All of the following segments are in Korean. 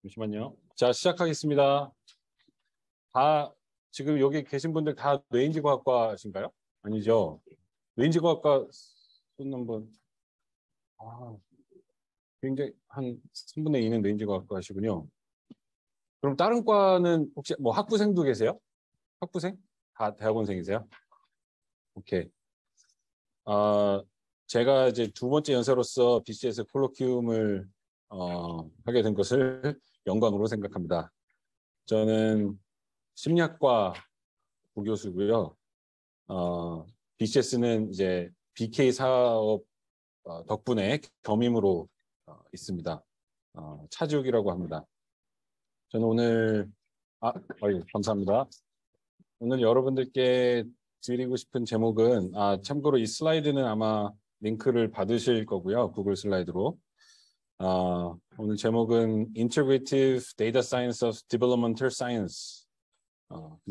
잠시만요. 자, 시작하겠습니다. 다 지금 여기 계신 분들 다 뇌인지과학과신가요? 아니죠. 뇌인지과학과 손 한번. 아, 굉장히 한 3분의 2는 뇌인지과학과시군요. 그럼 다른 과는 혹시 뭐 학부생도 계세요? 학부생? 다 대학원생이세요? 오케이. 제가 이제 두 번째 연세로서 BCS 콜로키움을 하게 된 것을 영광으로 생각합니다. 저는 심리학과 부교수고요. BCS는 이제 BK 사업 덕분에 겸임으로 있습니다. 차지욱이라고 합니다. 저는 오늘 감사합니다. 오늘 여러분들께 드리고 싶은 제목은 참고로 이 슬라이드는 아마 링크를 받으실 거고요. 구글 슬라이드로. 오늘 제목은 Integrative Data Science of Developmental Science.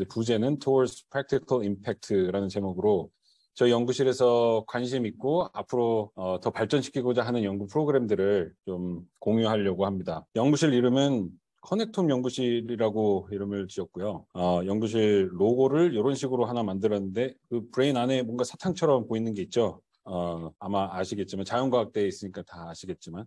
부제는 Towards Practical Impact라는 제목으로 저희 연구실에서 관심 있고 앞으로 더 발전시키고자 하는 연구 프로그램들을 좀 공유하려고 합니다. 연구실 이름은 커넥톰 연구실이라고 이름을 지었고요. 연구실 로고를 이런 식으로 하나 만들었는데 그 브레인 안에 뭔가 사탕처럼 보이는 게 있죠. 아마 아시겠지만 자연과학대에 있으니까 다 아시겠지만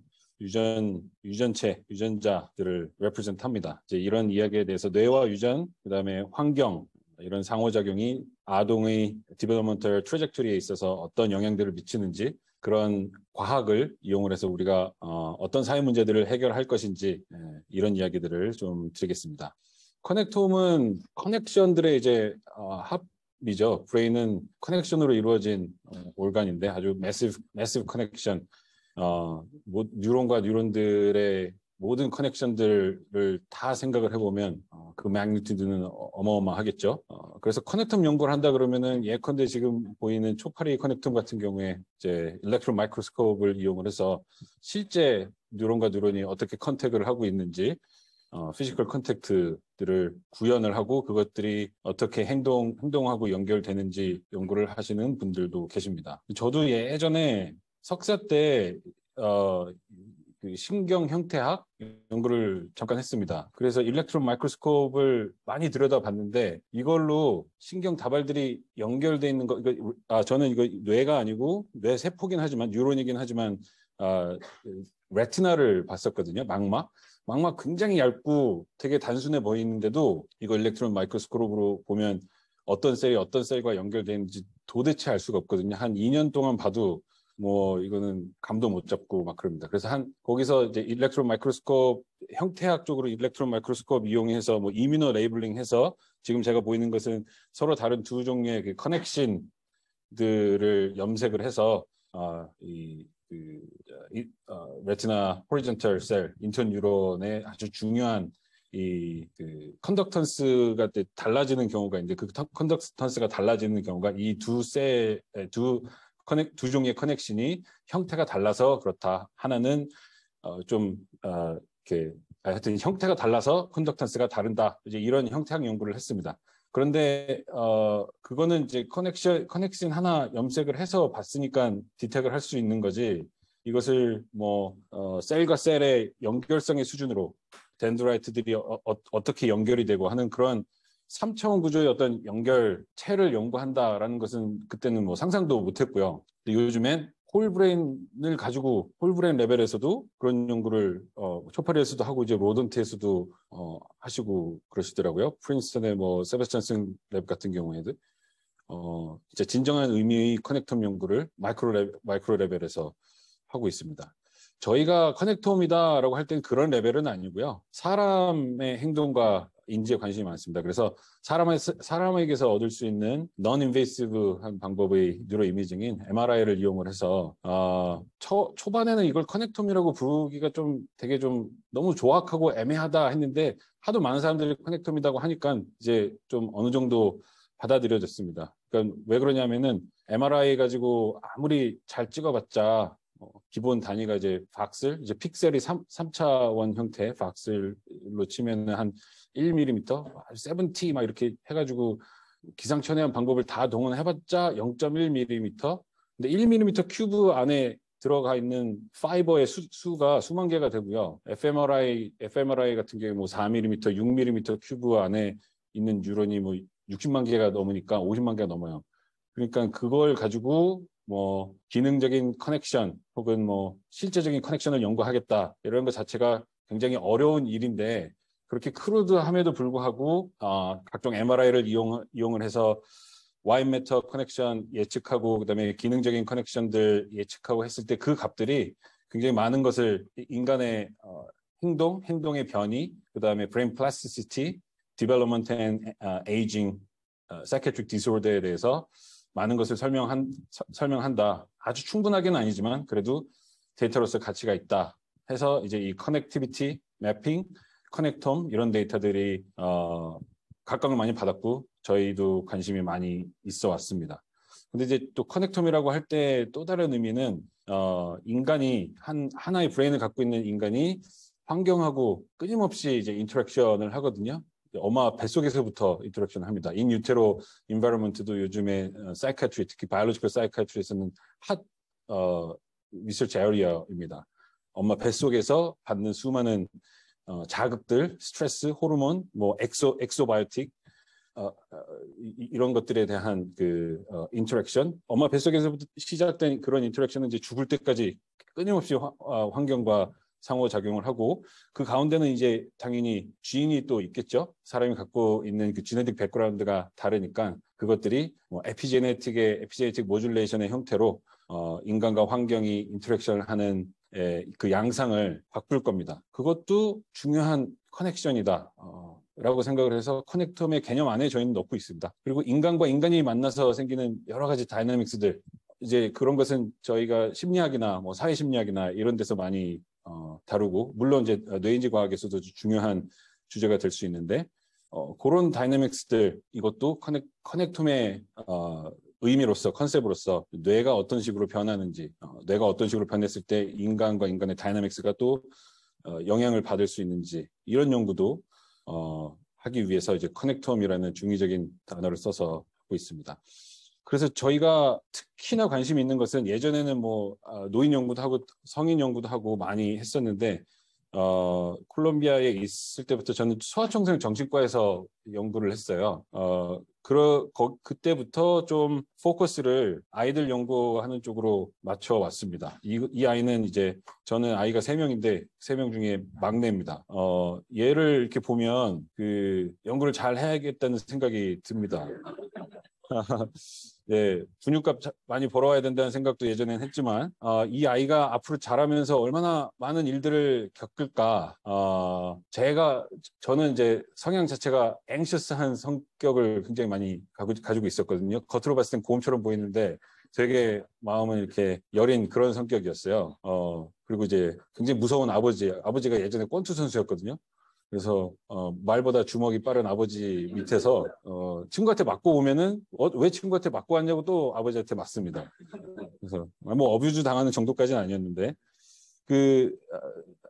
유전자들을 represent합니다. 이제 이런 이야기에 대해서 뇌와 유전, 그다음에 환경 이런 상호작용이 아동의 developmental trajectory에 있어서 어떤 영향들을 미치는지 그런 과학을 이용을 해서 우리가 어떤 사회 문제들을 해결할 것인지 이런 이야기들을 좀 드리겠습니다. 커넥톰은 커넥션들의 이제 합이죠. 브레인은 커넥션으로 이루어진 organ인데 아주 massive 커넥션. 뉴런과 뉴런들의 모든 커넥션들을 다 생각을 해보면 그 매그니튜드는 어마어마하겠죠. 그래서 커넥텀 연구를 한다 그러면은 예컨대 지금 보이는 초파리 커넥텀 같은 경우에 이제 일렉트론 마이크로스코프를 이용을 해서 실제 뉴런과 뉴런이 어떻게 컨택을 하고 있는지 피지컬 컨택트들을 구현을 하고 그것들이 어떻게 행동하고 연결되는지 연구를 하시는 분들도 계십니다. 저도 예전에 석사 때 그 신경 형태학 연구를 잠깐 했습니다. 그래서 일렉트론 마이크로스코프를 많이 들여다봤는데 이걸로 신경 다발들이 연결돼 있는 거 저는 이거 뇌가 아니고 뇌 세포긴 하지만 뉴런이긴 하지만 레티나를 봤었거든요. 망막 굉장히 얇고 되게 단순해 보이는데도 이거 일렉트론 마이크로스코프로 보면 어떤 셀이 어떤 셀과 연결되는지 도대체 알 수가 없거든요. 한 2년 동안 봐도 뭐 이거는 감도 못 잡고 막 그럽니다. 그래서 거기서 이제 일렉트론 마이크로스코프 형태학 쪽으로 일렉트론 마이크로스코프 이용해서 뭐 이뮤노 레이블링 해서 지금 제가 보이는 것은 서로 다른 두 종류의 그 커넥션들을 염색을 해서 레티나 호리존털 셀 인터뉴런의 아주 중요한 그 컨덕턴스가 달라지는 경우가 있는데 그 컨덕턴스가 달라지는 경우가 이 두 종류의 커넥션이 형태가 달라서 그렇다. 하나는 이렇게 하여튼 형태가 달라서 컨덕턴스가 다른다. 이제 이런 형태학 연구를 했습니다. 그런데 그거는 이제 커넥션 하나 염색을 해서 봤으니까 디텍을 할 수 있는 거지. 이것을 뭐 셀과 셀의 연결성의 수준으로 덴드라이트들이 어떻게 연결이 되고 하는 그런 3차원 구조의 어떤 연결체를 연구한다라는 것은 그때는 뭐 상상도 못했고요. 요즘엔 홀브레인을 가지고 홀브레인 레벨에서도 그런 연구를 초파리에서도 하고 이제 로던트에서도 하시고 그러시더라고요. 프린스턴의 뭐 세바스찬슨 랩 같은 경우에도 이제 진정한 의미의 커넥텀 연구를 마이크로 레벨에서 하고 있습니다. 저희가 커넥톰이다라고 할 땐 그런 레벨은 아니고요. 사람의 행동과 인지에 관심이 많습니다. 그래서 사람에게서 얻을 수 있는 non-invasive한 방법의 뉴로 이미징인 MRI를 이용을 해서 초반에는 이걸 커넥톰이라고 부르기가 되게 너무 조악하고 애매하다 했는데 하도 많은 사람들이 커넥톰이라고 하니까 이제 좀 어느 정도 받아들여졌습니다. 그러니까 왜 그러냐면은 MRI 가지고 아무리 잘 찍어봤자 기본 단위가 이제 이제 픽셀이 3차원 형태 박슬로 치면은 한 1mm, 70 막 이렇게 해가지고 기상천외한 방법을 다 동원해봤자 0.1mm. 근데 1mm 큐브 안에 들어가 있는 파이버의 수가 수만 개가 되고요. fMRI 같은 경우에 뭐 4mm, 6mm 큐브 안에 있는 뉴런이 뭐 60만 개가 넘으니까 50만 개가 넘어요. 그러니까 그걸 가지고 뭐 기능적인 커넥션 혹은 뭐 실제적인 커넥션을 연구하겠다 이런 것 자체가 굉장히 어려운 일인데 그렇게 크루드함에도 불구하고 각종 MRI를 이용을 해서 와인 매터 커넥션 예측하고 그다음에 기능적인 커넥션들 예측하고 했을 때 그 값들이 굉장히 많은 것을 인간의 행동의 변이, 그다음에 브레인 플라스티시티, 디벨롭먼트 앤 에이징, 사이키아트릭 디스오더에 대해서 많은 것을 설명한다. 아주 충분하게는 아니지만 그래도 데이터로서 가치가 있다. 해서 이제 이 커넥티비티, 매핑, 커넥텀 이런 데이터들이 각광을 많이 받았고 저희도 관심이 많이 있어 왔습니다. 근데 이제 또 커넥텀이라고 할 때 또 다른 의미는 인간이 하나의 브레인을 갖고 있는 인간이 환경하고 끊임없이 이제 인터랙션을 하거든요. 엄마 뱃속에서부터 인터랙션을 합니다. 인유테로 인바이러먼트도 요즘에 사이키아트리, 특히 바이올로지컬 사이키아트리에서는 핫 리서치 에리어입니다. 엄마 뱃속에서 받는 수많은 자극들, 스트레스, 호르몬, 뭐 엑소바이오틱 이런 것들에 대한 그 인터랙션, 엄마 뱃속에서부터 시작된 그런 인터랙션은 이제 죽을 때까지 끊임없이 환경과 상호작용을 하고 그 가운데는 이제 당연히 지인이 또 있겠죠. 사람이 갖고 있는 그 지네틱 백그라운드가 다르니까 그것들이 뭐 에피제네틱 모듈레이션의 형태로 인간과 환경이 인터랙션을 하는 그 양상을 바꿀 겁니다. 그것도 중요한 커넥션이다. 라고 생각을 해서 커넥텀의 개념 안에 저희는 넣고 있습니다. 그리고 인간과 인간이 만나서 생기는 여러 가지 다이나믹스들, 이제 그런 것은 저희가 심리학이나 뭐 사회심리학이나 이런 데서 많이 다루고, 물론 이제 뇌인지 과학에서도 중요한 주제가 될 수 있는데 그런 다이나믹스들, 이것도 커넥텀의 의미로서, 컨셉으로서 뇌가 어떤 식으로 변하는지, 뇌가 어떤 식으로 변했을 때 인간과 인간의 다이나믹스가 또 영향을 받을 수 있는지, 이런 연구도 하기 위해서 이제 커넥텀이라는 중의적인 단어를 써서 하고 있습니다. 그래서 저희가 특히나 관심이 있는 것은 예전에는 뭐 노인 연구도 하고 성인 연구도 하고 많이 했었는데 콜롬비아에 있을 때부터 저는 소아청소년 정신과에서 연구를 했어요. 그때부터 좀 포커스를 아이들 연구하는 쪽으로 맞춰 왔습니다. 이 아이는 이제 저는 아이가 3명인데 3명 중에 막내입니다. 얘를 이렇게 보면 그 연구를 잘 해야겠다는 생각이 듭니다. 네, 분유값 많이 벌어와야 된다는 생각도 예전엔 했지만 이 아이가 앞으로 자라면서 얼마나 많은 일들을 겪을까. 저는 이제 성향 자체가 앵셔스한 성격을 굉장히 많이 가지고 있었거든요. 겉으로 봤을 땐 고음처럼 보이는데 되게 마음은 이렇게 여린 그런 성격이었어요. 그리고 이제 굉장히 무서운 아버지가 예전에 권투 선수였거든요. 그래서 말보다 주먹이 빠른 아버지 밑에서 친구한테 맞고 오면은 왜 친구한테 맞고 왔냐고 또 아버지한테 맞습니다. 그래서 뭐 어뷰즈 당하는 정도까지는 아니었는데 그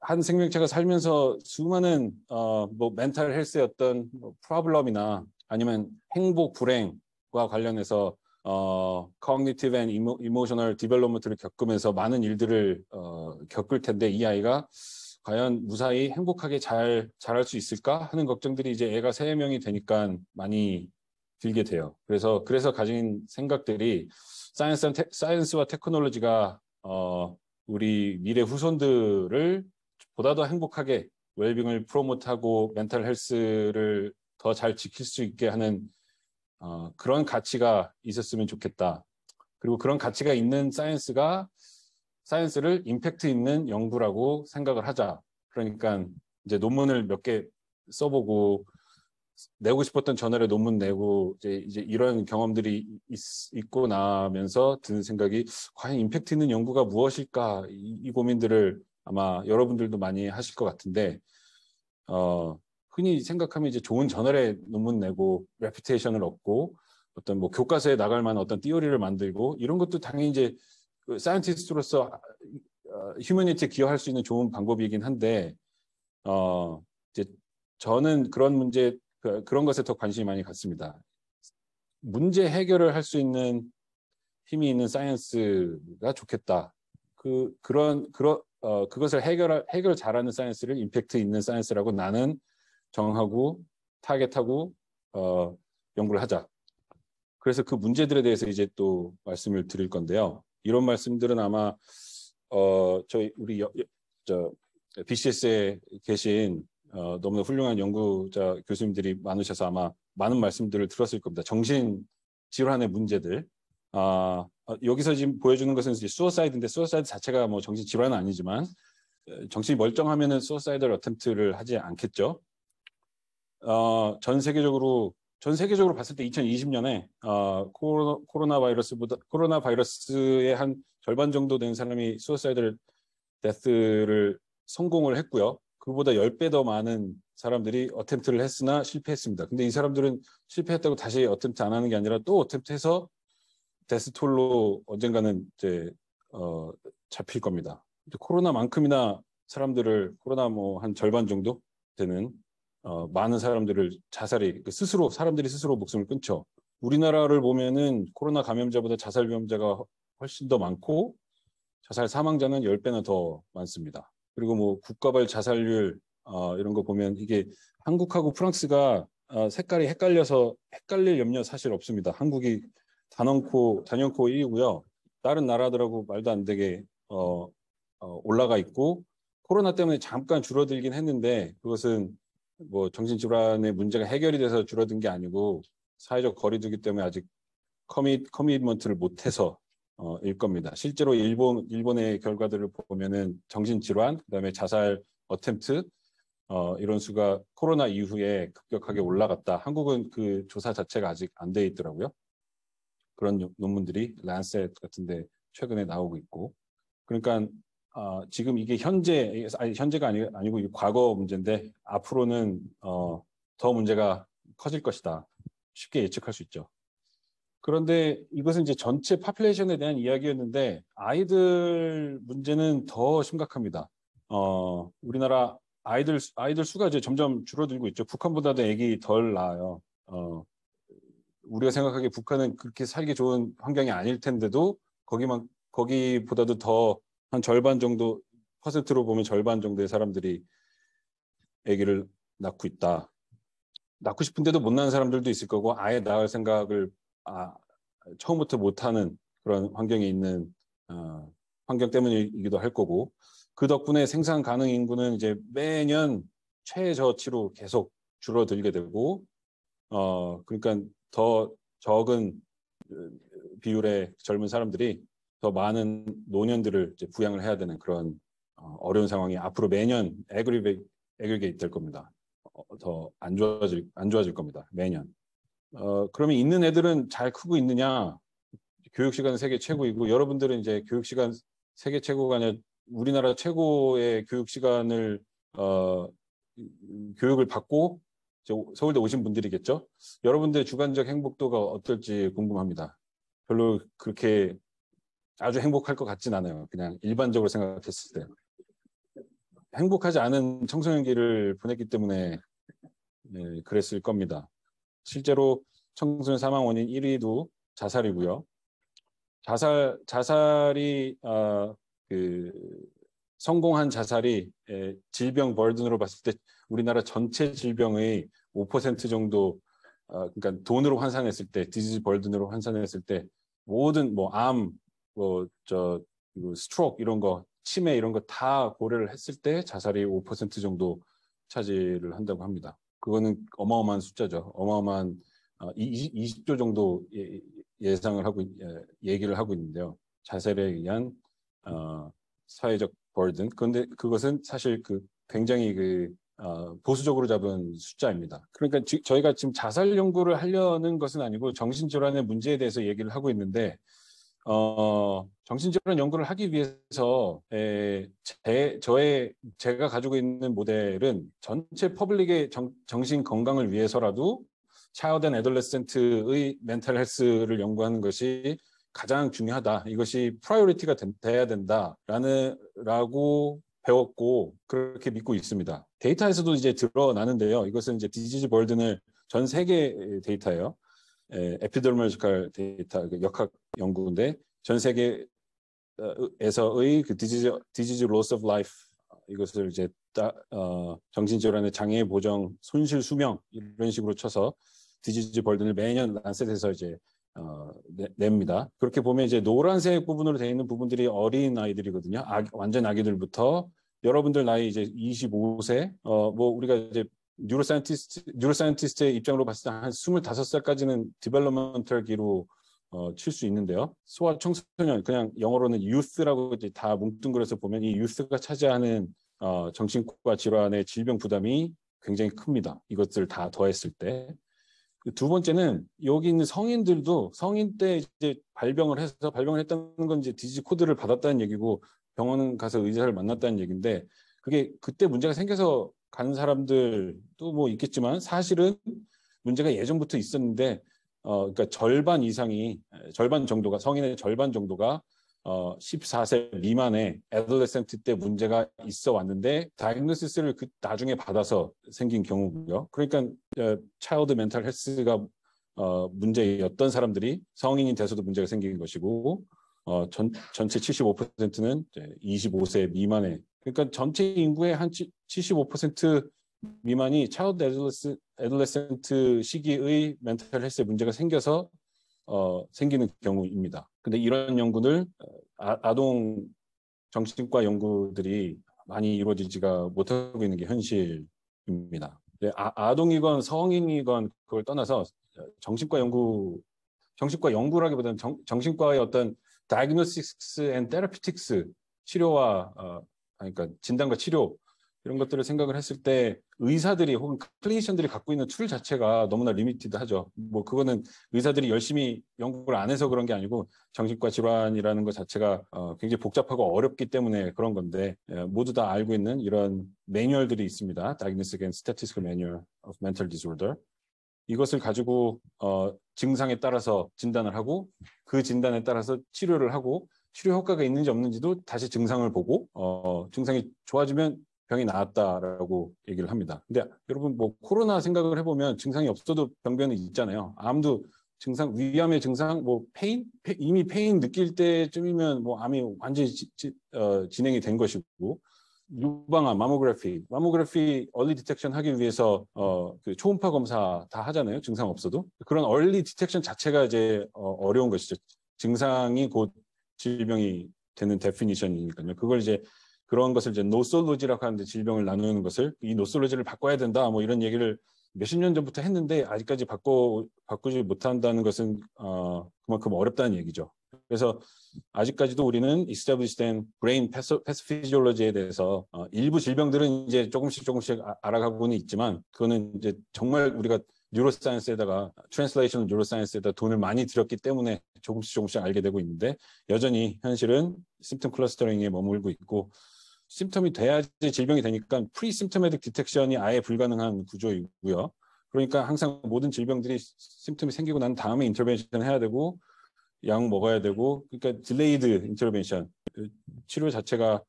한 생명체가 살면서 수많은 뭐 멘탈 헬스의 어떤 뭐 프로블럼이나 아니면 행복 불행과 관련해서 cognitive and emotional development를 겪으면서 많은 일들을 겪을 텐데 이 아이가 과연 무사히 행복하게 잘할 수 있을까 하는 걱정들이 이제 애가 3명이 되니까 많이 들게 돼요. 그래서 가진 생각들이 사이언스와 테크놀로지가 우리 미래 후손들을 보다 더 행복하게 웰빙을 프로모트하고 멘탈 헬스를 더 잘 지킬 수 있게 하는 그런 가치가 있었으면 좋겠다. 그리고 그런 가치가 있는 사이언스를 임팩트 있는 연구라고 생각을 하자. 그러니까 이제 논문을 몇 개 써보고 내고 싶었던 저널에 논문 내고 이제 이런 경험들이 있고 나면서 드는 생각이 과연 임팩트 있는 연구가 무엇일까? 이 고민들을 아마 여러분들도 많이 하실 것 같은데 흔히 생각하면 이제 좋은 저널에 논문 내고 레퓨테이션을 얻고 어떤 뭐 교과서에 나갈 만한 어떤 띠오리를 만들고 이런 것도 당연히 이제 그 사이언티스트로서 휴머니티에 기여할 수 있는 좋은 방법이긴 한데 이제 저는 그런 것에 더 관심이 많이 갔습니다. 문제 해결을 할 수 있는 힘이 있는 사이언스가 좋겠다. 그것을 해결 잘하는 사이언스를 임팩트 있는 사이언스라고 나는 정하고 타겟하고 연구를 하자. 그래서 그 문제들에 대해서 이제 또 말씀을 드릴 건데요. 이런 말씀들은 아마 우리 BCS에 계신 너무나 훌륭한 연구자 교수님들이 많으셔서 아마 많은 말씀들을 들었을 겁니다. 정신질환의 문제들. 여기서 지금 보여주는 것은 이제 수어사이드인데 수어사이드 자체가 뭐 정신질환은 아니지만 정신이 멀쩡하면은 수어사이드 어템트를 하지 않겠죠. 전 세계적으로 봤을 때 2020년에 코로나 바이러스의 한 절반 정도 되는 사람이 수어사이드 데스를 성공을 했고요. 그보다 10배 더 많은 사람들이 어템트를 했으나 실패했습니다. 근데 이 사람들은 실패했다고 다시 어템트 안 하는 게 아니라 또 어템트해서 데스톨로 언젠가는 이제 잡힐 겁니다. 코로나만큼이나 사람들을 코로나 뭐 한 절반 정도 되는 많은 사람들을 사람들이 스스로 목숨을 끊죠. 우리나라를 보면은 코로나 감염자보다 자살 위험자가 훨씬 더 많고 자살 사망자는 10배나 더 많습니다. 그리고 뭐 국가별 자살률 이런 거 보면 이게 한국하고 프랑스가 색깔이 헷갈려서 헷갈릴 염려 사실 없습니다. 한국이 단연코 1위고요. 다른 나라들하고 말도 안 되게 올라가 있고 코로나 때문에 잠깐 줄어들긴 했는데 그것은 뭐 정신질환의 문제가 해결이 돼서 줄어든 게 아니고 사회적 거리두기 때문에 아직 커미트먼트를 못해서 일 겁니다. 실제로 일본의 결과들을 보면은 정신질환, 그다음에 자살 어템트 이런 수가 코로나 이후에 급격하게 올라갔다. 한국은 그 조사 자체가 아직 안 돼 있더라고요. 그런 논문들이 란셋 같은데 최근에 나오고 있고. 그러니까 지금 이게 현재가 아니고 과거 문제인데 앞으로는 더 문제가 커질 것이다. 쉽게 예측할 수 있죠. 그런데 이것은 이제 전체 파퓰레이션에 대한 이야기였는데 아이들 문제는 더 심각합니다. 우리나라 아이들 수가 이제 점점 줄어들고 있죠. 북한보다도 애기 덜 낳아요. 우리가 생각하기에 북한은 그렇게 살기 좋은 환경이 아닐 텐데도 거기보다도 더 한 절반 정도 퍼센트로 보면 절반 정도의 사람들이 아기를 낳고 있다. 낳고 싶은데도 못 낳는 사람들도 있을 거고 아예 낳을 생각을 처음부터 못하는 그런 환경에 있는 환경 때문이기도 할 거고 그 덕분에 생산 가능 인구는 이제 매년 최저치로 계속 줄어들게 되고 그러니까 더 적은 비율의 젊은 사람들이 더 많은 노년들을 이제 부양을 해야 되는 그런 어려운 상황이 앞으로 매년 애그리게이트 될 겁니다. 더 안 좋아질 겁니다. 매년. 그러면 있는 애들은 잘 크고 있느냐? 교육 시간 세계 최고이고 여러분들은 이제 교육 시간 세계 최고가 아니라 우리나라 최고의 교육 시간을 교육을 받고 서울대 오신 분들이겠죠. 여러분들의 주관적 행복도가 어떨지 궁금합니다. 별로 그렇게 아주 행복할 것 같진 않아요. 그냥 일반적으로 생각했을 때. 행복하지 않은 청소년기를 보냈기 때문에 그랬을 겁니다. 실제로 청소년 사망 원인 1위도 자살이고요. 자살이 성공한 자살이 질병 버든으로 봤을 때 우리나라 전체 질병의 5% 정도 그러니까 돈으로 환산했을 때 디지즈 버든으로 환산했을 때 모든 뭐 암, 스트로크 이런 거 치매 이런 거 다 고려를 했을 때 자살이 5% 정도 차지를 한다고 합니다. 그거는 어마어마한 숫자죠. 어마어마한 20조 정도 예상을 하고 얘기를 하고 있는데요. 자살에 의한 사회적 버든. 그런데 그것은 사실 굉장히 보수적으로 잡은 숫자입니다. 그러니까 저희가 지금 자살 연구를 하려는 것은 아니고 정신질환의 문제에 대해서 얘기를 하고 있는데 정신질환 연구를 하기 위해서 제가 가지고 있는 모델은 전체 퍼블릭의 정신 건강을 위해서라도 차일드 앤 애돌레센트의 멘탈 헬스를 연구하는 것이 가장 중요하다. 이것이 프라이오리티가 돼야 된다라고 배웠고 그렇게 믿고 있습니다. 데이터에서도 이제 드러나는데요. 이것은 이제 디지즈 버든을 전 세계 데이터예요. 에피데미올로지컬 데이터 역학 연구인데 전 세계 에서의 그 disease loss of life 이것을 이제 정신질환의 장애 보정 손실 수명 이런 식으로 쳐서 디지즈 벌든을 매년 란셋에서 이제 냅니다. 그렇게 보면 이제 노란색 부분으로 되어 있는 부분들이 어린 아이들이거든요. 완전 아기들부터 여러분들 나이 이제 25세 뭐 우리가 이제 뉴로사이언티스트의 입장으로 봤을 때 한 25살까지는 디벨로먼털기로 칠 수 있는데요. 소아 청소년 그냥 영어로는 youth라고 이제 다 뭉뚱그려서 보면 이 youth가 차지하는 정신과 질환의 질병 부담이 굉장히 큽니다. 이것들 다 더했을 때. 두 번째는 여기 있는 성인들도 성인 때 이제 발병을 했다는 건 이제 디지즈 코드를 받았다는 얘기고 병원 가서 의사를 만났다는 얘기인데 그게 그때 문제가 생겨서 간 사람들도 뭐 있겠지만 사실은 문제가 예전부터 있었는데 그러니까 절반 정도가 성인의 절반 정도가 14세 미만의 애돌레센트 때 문제가 있어 왔는데 다이그노시스를 나중에 받아서 생긴 경우고요. 그러니까 차일드 멘탈 헬스가 문제였던 사람들이 성인이 돼서도 문제가 생긴 것이고 전체 75%는 25세 미만의 그러니까 전체 인구의 한 75% 미만이 차일드 애돌레센트 시기의 멘탈 헬스에 문제가 생겨서 생기는 경우입니다. 근데 이런 연구를 아동 정신과 연구들이 많이 이루어지지가 못하고 있는 게 현실입니다. 아동이건 성인이건 그걸 떠나서 정신과 연구라기보다는 정신과의 어떤 diagnostics and therapeutics 치료와 그러니까 진단과 치료 이런 것들을 생각을 했을 때 의사들이 혹은 클리니션들이 갖고 있는 툴 자체가 너무나 리미티드하죠. 뭐 그거는 의사들이 열심히 연구를 안 해서 그런 게 아니고 정신과 질환이라는 것 자체가 굉장히 복잡하고 어렵기 때문에 그런 건데 모두 다 알고 있는 이런 매뉴얼들이 있습니다. Diagnostic and Statistical Manual of Mental Disorder. 이것을 가지고 증상에 따라서 진단을 하고 그 진단에 따라서 치료를 하고 치료 효과가 있는지 없는지도 다시 증상을 보고 증상이 좋아지면 병이 나았다라고 얘기를 합니다. 근데 여러분 뭐 코로나 생각을 해보면 증상이 없어도 병변이 있잖아요. 암도 증상, 위암의 증상, 뭐 이미 페인 느낄 때쯤이면 뭐 암이 완전히 진행이 된 것이고 유방암, 마모그래피 얼리 디텍션 하기 위해서 그 초음파 검사 다 하잖아요. 증상 없어도 그런 얼리 디텍션 자체가 이제 어려운 것이죠. 증상이 곧 질병이 되는 데피니션이니까요. 그걸 이제 그런 것을 이제 노솔로지라고 하는데 질병을 나누는 것을 이 노솔로지를 바꿔야 된다 뭐 이런 얘기를 몇십 년 전부터 했는데 아직까지 바꾸지 못한다는 것은 그만큼 어렵다는 얘기죠. 그래서 아직까지도 우리는 established in brain pathophysiology에 대해서 일부 질병들은 이제 조금씩 알아가고는 있지만 그거는 이제 정말 우리가 뉴로사이언스에다가 트랜슬레이셔널 뉴로사이언스에다 돈을 많이 들였기 때문에 조금씩 알게 되고 있는데 여전히 현실은 심птом 클러스터링에 머물고 있고 심텀이 돼야지 질병이 되니까 프리심토매틱 디텍션이 아예 불가능한 구조이고요. 그러니까 항상 모든 질병들이 심텀이 생기고 난 다음에 인터벤션 해야 되고 약 먹어야 되고 그러니까 딜레이드 인터벤션 치료 자체가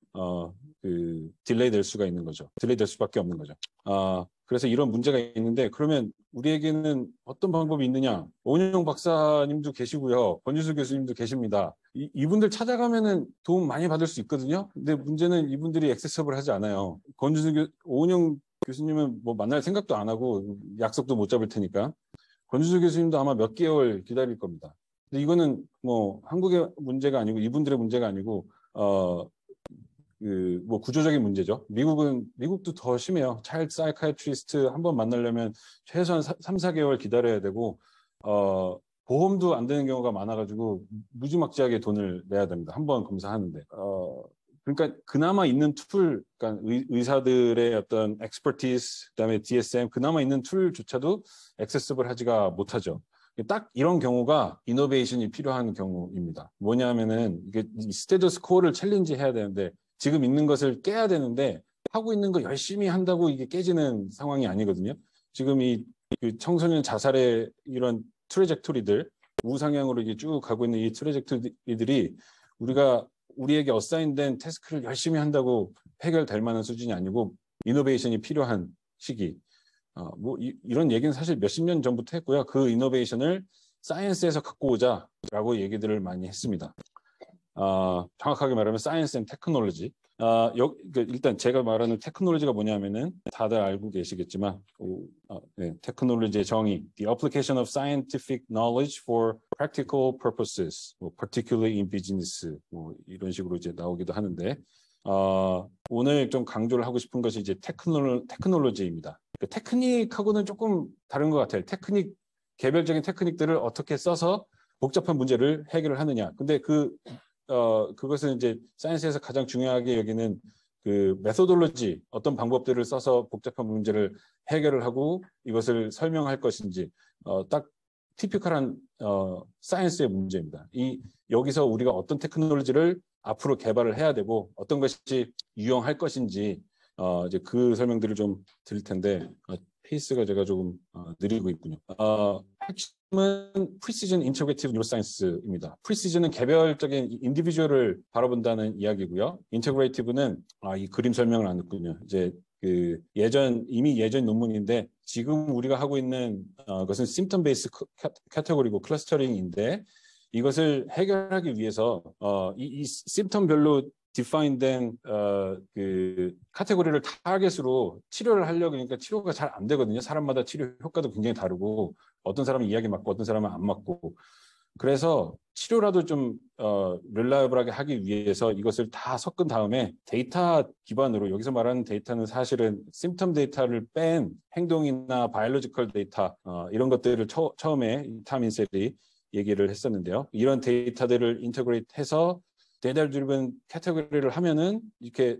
딜레이 될 수가 있는 거죠. 딜레이 될 수밖에 없는 거죠. 그래서 이런 문제가 있는데 그러면 우리에게는 어떤 방법이 있느냐? 오은영 박사님도 계시고요. 권유수 교수님도 계십니다. 이분들 찾아가면은 도움 많이 받을 수 있거든요. 근데 문제는 이분들이 액세서블 하지 않아요. 오은영 교수님은 뭐 만날 생각도 안 하고 약속도 못 잡을 테니까 권유수 교수님도 아마 몇 개월 기다릴 겁니다. 근데 이거는 뭐 한국의 문제가 아니고 이분들의 문제가 아니고 뭐 구조적인 문제죠. 미국도 더 심해요. 차일드 사이카이트리스트 한 번 만나려면 최소한 3, 4개월 기다려야 되고 보험도 안 되는 경우가 많아가지고 무지막지하게 돈을 내야 됩니다. 한 번 검사하는데. 그러니까 그나마 있는 툴, 그러니까 의사들의 어떤 expertise, 그다음에 DSM, 그나마 있는 툴조차도 액세서블 하지가 못하죠. 딱 이런 경우가 이노베이션이 필요한 경우입니다. 뭐냐면은 이게 스테터스 코어를 챌린지 해야 되는데 지금 있는 것을 깨야 되는데 하고 있는 거 열심히 한다고 이게 깨지는 상황이 아니거든요. 지금 그 청소년 자살의 이런 트레젝토리들 우상향으로 이게 쭉 가고 있는 이 트레젝토리들이 우리에게 어사인된 태스크를 열심히 한다고 해결될 만한 수준이 아니고 이노베이션이 필요한 시기. 이런 얘기는 사실 몇십 년 전부터 했고요. 그 이노베이션을 사이언스에서 갖고 오자라고 얘기들을 많이 했습니다. 정확하게 말하면 사이언스 앤 테크놀로지. 일단 제가 말하는 테크놀로지가 뭐냐면은 다들 알고 계시겠지만 네, 테크놀로지의 정의, the application of scientific knowledge for practical purposes, particularly in business, 이런 식으로 이제 나오기도 하는데 오늘 좀 강조를 하고 싶은 것이 이제 테크놀로지입니다. 테크닉하고는 조금 다른 것 같아요. 개별적인 테크닉들을 어떻게 써서 복잡한 문제를 해결을 하느냐. 근데 그것은 이제 사이언스에서 가장 중요하게 여기는 그 메소돌로지, 어떤 방법들을 써서 복잡한 문제를 해결을 하고 이것을 설명할 것인지, 딱 티피컬한 사이언스의 문제입니다. 여기서 우리가 어떤 테크놀로지를 앞으로 개발을 해야 되고 어떤 것이 유용할 것인지 이제 그 설명들을 좀 드릴 텐데 페이스가 제가 조금 느리고 있군요. 핵심은 Precision Integrative Neuroscience입니다. Precision은 개별적인 인디비주얼을 바라본다는 이야기고요. Integrative는 이 그림 설명을 안 했군요. 이제 이미 예전 논문인데 지금 우리가 하고 있는 것은 Symptom Based Category고 클러스터링인데 이것을 해결하기 위해서 이 심텀별로 디파인된 그 카테고리를 타겟으로 치료를 하려고 그러니까 치료가 잘 안 되거든요. 사람마다 치료 효과도 굉장히 다르고 어떤 사람은 이야기 맞고 어떤 사람은 안 맞고 그래서 치료라도 좀 릴라이블하게 하기 위해서 이것을 다 섞은 다음에 데이터 기반으로 여기서 말하는 데이터는 사실은 심텀 데이터를 뺀 행동이나 바이올로지컬 데이터 이런 것들을 처음에 타민셀이 얘기를 했었는데요. 이런 데이터들을 인터그레이트해서 데이터 드리븐 캐테고리를 하면은 이렇게